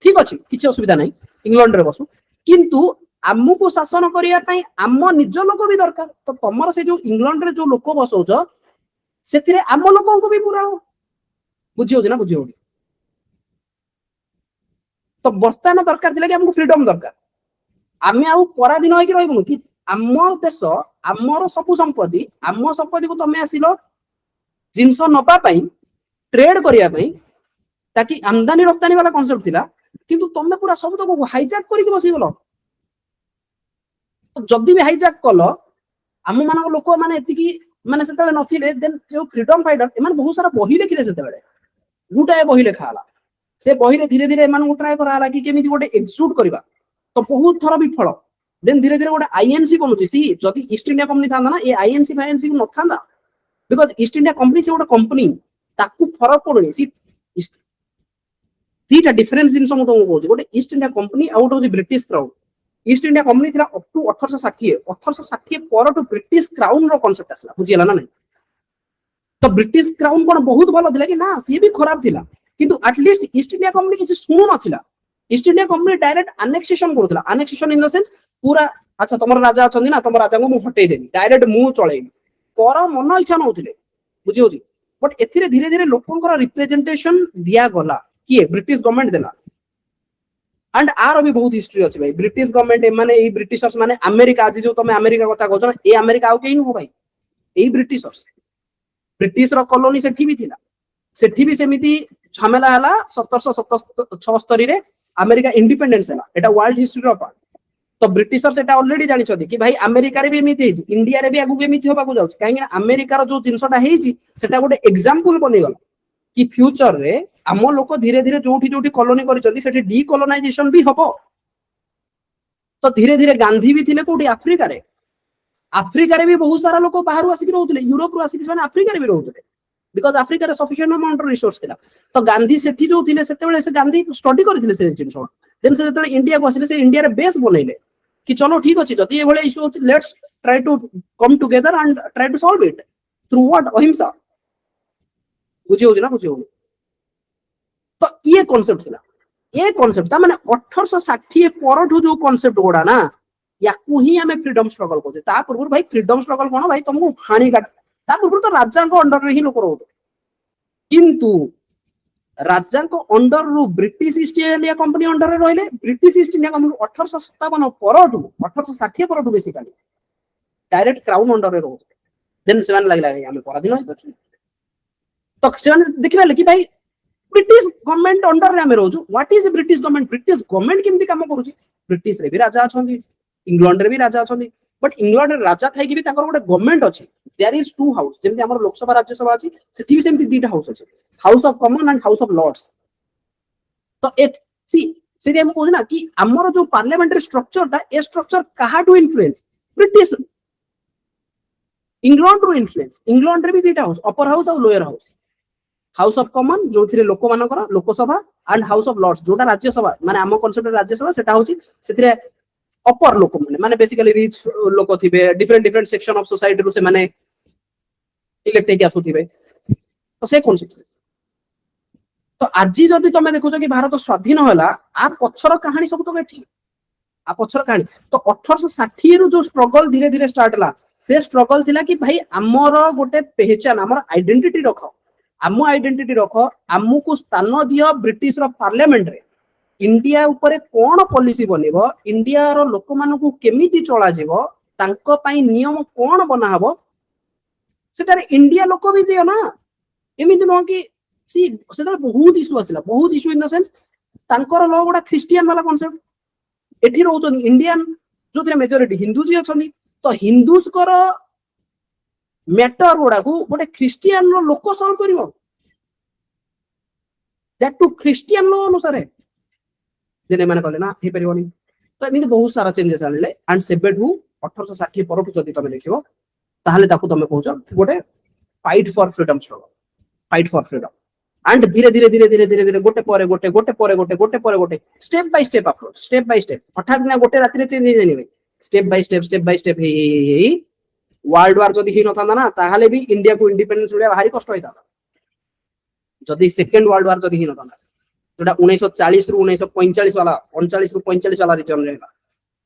ठीक अछि किछि असुविधा नै इंग्लैंड रे बसु किंतु हमकु शासन करिया पई हम निज लोक भी दरकार तो तमर से जो इंग्लैंड रे जो लोक बसौछ सेथिरे हम लोकन को भी पूरा हो बुझियो ना बुझियो तो वर्तमान दरकार थिला कि हमकु फ्रीडम दरकार आमे आउ पराधीन होई कि रहइबनु कि आम देश आमर सब संपत्ति आम संपत्ति को तमे आसिलो जिनस नपा पई ट्रेड करिया पई ताकि आमदानी रप्तानी वाला कांसेप्ट थिला किंतु तमे पूरा सब तो हाईजैक करके बसी गलो तो जदी भी हाईजैक कलो आम मान लोक माने एतिकी माने सेतले नथिले देन जो फ्रीडम फाइटर एमान बहुत सारा बही लिखिले सेतबेले गुटाए बही लेखाला से बही रे धीरे धीरे एमान ट्राई कराला कि केमिति गोटे एक्सक्यूट करबा तो बहुत थर विफल देन धीरे धीरे गोटे आईएनसी बनुची सी जदी ईस्ट इंडिया कंपनी थांदा ना ए आईएनसी फाईएनसी न थांदा बिकॉज़ ईस्ट इंडिया कंपनी से गोटे कंपनी ताकू फरक पडुनी सी तीटा डिफरेंस जिंस मु तुमको कहूची गोटे East India Company out of the British Crown East India company थिला अप टू 1860 पर टू ब्रिटिश क्राउन रो कांसेप्ट आसला बुझियला ना नहीं तो ब्रिटिश क्राउन कोन बहुत भलो थिला कि ना सी भी खराब थिला किंतु एटलीस्ट ईस्ट इंडिया कंपनी किछि सुनु नथिला East India company direct annexation करथला अनेक्सेशन इन द सेंस पूरा अच्छा तमर राजा अछंदी ना तमर राजा को मु हटेई देबी डायरेक्ट मु चळेई कर मन इच्छा नउथिले बुझियो जी बट एथिरे धीरे धीरे लोकंकर रिप्रेजेंटेशन दिया गला कि ब्रिटिश गवर्नमेंट देला एंड आर भी बहुत हिस्ट्री अछि भाई ब्रिटिश गवर्नमेंट माने ए ब्रिटिशर्स माने अमेरिका आज जो तमे अमेरिका कथा कहछन ए अमेरिका आउ केही न हो भाई ए ब्रिटिशर्स ब्रिटिश रो कॉलोनी सेठी भी थिला सेठी भी सेमिति झमेला हला 1776 रे अमेरिका इंडिपेंडेंस हला एटा वर्ल्ड हिस्ट्री रो पार्ट तो ब्रिटिशर्स एटा ऑलरेडी जानि छथि कि भाई अमेरिका रे भी एमिति हेछि इंडिया रे भी आगु एमिति होबा को जाउछि काहे अमेरिका रो जो जिंसटा हेछि सेटा गोटे एग्जांपल बनि गला कि फ्यूचर रे आम लोक धीरे धीरे जोठी जोठी कॉलोनी करिसथि सेठी डीकोलोनाइजेशन भी हबो तो धीरे धीरे गांधी भी थिले कोठी अफ्रीका रे भी बहुत सारा लोक बाहर आसिक रहउतले यूरोप रो आसिक माने अफ्रीका रे भी रहउतले बिकॉज़ अफ्रीका रे सफिशिएंट अमाउंट रिसोर्स थिला तो गांधी सेठी जो थिले सेते बेले से गांधी स्टडी करथिले से जिंस देन से जेते इंडिया को आसिले से इंडिया रे बेस बनैले कि चलो ठीक अछि जति ए भले इशू अछि let's try to come together and try to solve it through what ahimsa बुझियो ना बुझियो तो ये कांसेप्ट थिला ये कांसेप्ट ता माने 1860 परठु जो कांसेप्ट गोडा ना याकू ही हमें फ्रीडम स्ट्रगल कहते ता पूर्व भाई फ्रीडम स्ट्रगल कोन भाई तुमको फाणी काट ता पूर्व तो राजा को अंडर रे ही लोक रहउते किंतु राजा को अंडर रु British East India company under रे रहले ब्रिटिश ईस्ट इंडिया कंपनी 1857 परठु 1860 परठु बेसिकली डायरेक्ट क्राउन अंडर रे रहउते देन सेवन लागला हमें पराधीन होई अछि तो सेवन देखिबा कि भाई ब्रिटिश गवर्नमेंट अंडर रे हमें रहउछु व्हाट इज ब्रिटिश गवर्नमेंट केमती काम करूची ब्रिटिश रे भी राजा अछंदी इंग्लैंड रे भी राजा अछंदी बट इंग्लैंड रे राजा थाई कि भी ताकर गोटे गवर्नमेंट अछि देयर इज टू हाउस जेमति हमर लोकसभा राज्यसभा अछि सेठी भी सेमति दीटा हाउस अछि house of common and house of lords तो एट सी से हम कहू ना कि हमर जो पार्लियामेंटरी स्ट्रक्चर ता ए स्ट्रक्चर कहा टू इन्फ्लुएंस ब्रिटिश इंग्लैंड रो इन्फ्लुएंस इंग्लैंड रे भी दीटा हाउस अपर हाउस और लोअर हाउस ऑफ कॉमन जो थिरे लोक मानकर Lok Sabha and house of lords जोटा राज्यसभा माने हम कांसेप्ट राज्यसभा सेटा होची सेथिरे अपर लोक माने बेसिकली रिच लोक थिबे डिफरेंट सेक्शन ऑफ सोसाइटी रो से माने इलेक्ट के आसुथिबे तो से कांसेप्ट तो आज जदि तुम देखो कि भारत स्वाधीन होला आ पछर कहानी सब तो ठीक आ पछर कहानी तो 1860 रु जो स्ट्रगल धीरे धीरे स्टार्ट होला से स्ट्रगल थिला कि भाई हमर गोटे पहचान हमर आइडेंटिटी रखो आम आइडेंटिटी रख आमको स्थान दियो ब्रिटिश रो पार्लियामेंट रे इंडिया ऊपर कौन पॉलिसी बनेबो इंडिया रो लोक मानकु केमिति चला जेबो तांको पई नियम कौन बना हबो सेटारे इंडिया लोक भी दियो ना एमिति न कि सी सेटा बहुत इशू आसिला बहुत इशू इन द सेंस तांकर लो गोडा क्रिश्चियन वाला कांसेप्ट एठी रहउछन इंडियन जोथिरे मेजॉरिटी हिंदू जी अछनी तो हिंदूज कर मैटर गुड़ा को गोटे ख्रिस्टियन रो लोक सॉल्व करिवो दैट टू ख्रिस्टियन लो अनुसार जेने माने कहले ना हे परिवनी तो एमिति बहुत सारा चेंजेस आनले एंड सेबेठू 1860 परठू जदि तमे देखिबो ताहले ताकू तमे कहउछ गोटे fight for freedom struggle fight for freedom and धीरे धीरे धीरे धीरे धीरे धीरे गोटे परे गोटे गोटे परे गोटे गोटे परे गोटे step by step approach step by step हठात ना गोटे राति रे चेंज हे जानि स्टेप बाय स्टेप हे वर्ल्ड वार जदि ही नथांदा ना ताहले भी इंडिया को इंडिपेंडेंस मिलिया भारी कष्ट होइता जदि सेकंड वर्ल्ड वार जदि ही नथांदा जोटा 1940 रु 1945 वाला 39 रु 45 वाला रीजन रे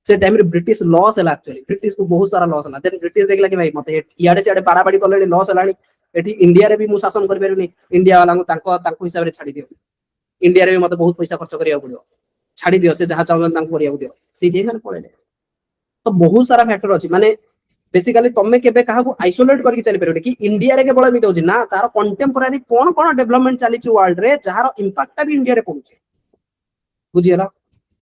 से टाइम रे ब्रिटिश लॉस है एक्चुअली ब्रिटिश को बहुत सारा लॉस है देन ब्रिटिश देखला कि भाई मते इयाडे से पारा पाड़ी करले लॉस हलानी एठी इंडिया रे भी मु शासन कर परनी इंडिया वाला को तांको हिसाब रे छाडी दियो इंडिया रे भी मते बहुत पैसा खर्च करिया पड़ियो छाडी दियो से जहा चाहन तांको करिया दियो सीधे खान पळेले तो बहुत सारा फैक्टर अछि माने बेसिकली तमे केबे काहा को आइसोलेट करके चली परबे कि इंडिया रे केवल एमिति होछि ना तार कंटेम्पोरारी कोन कोन डेवलपमेंट चली छि वर्ल्ड रे जहार इंपैक्ट भी इंडिया रे पहुंचे बुझियला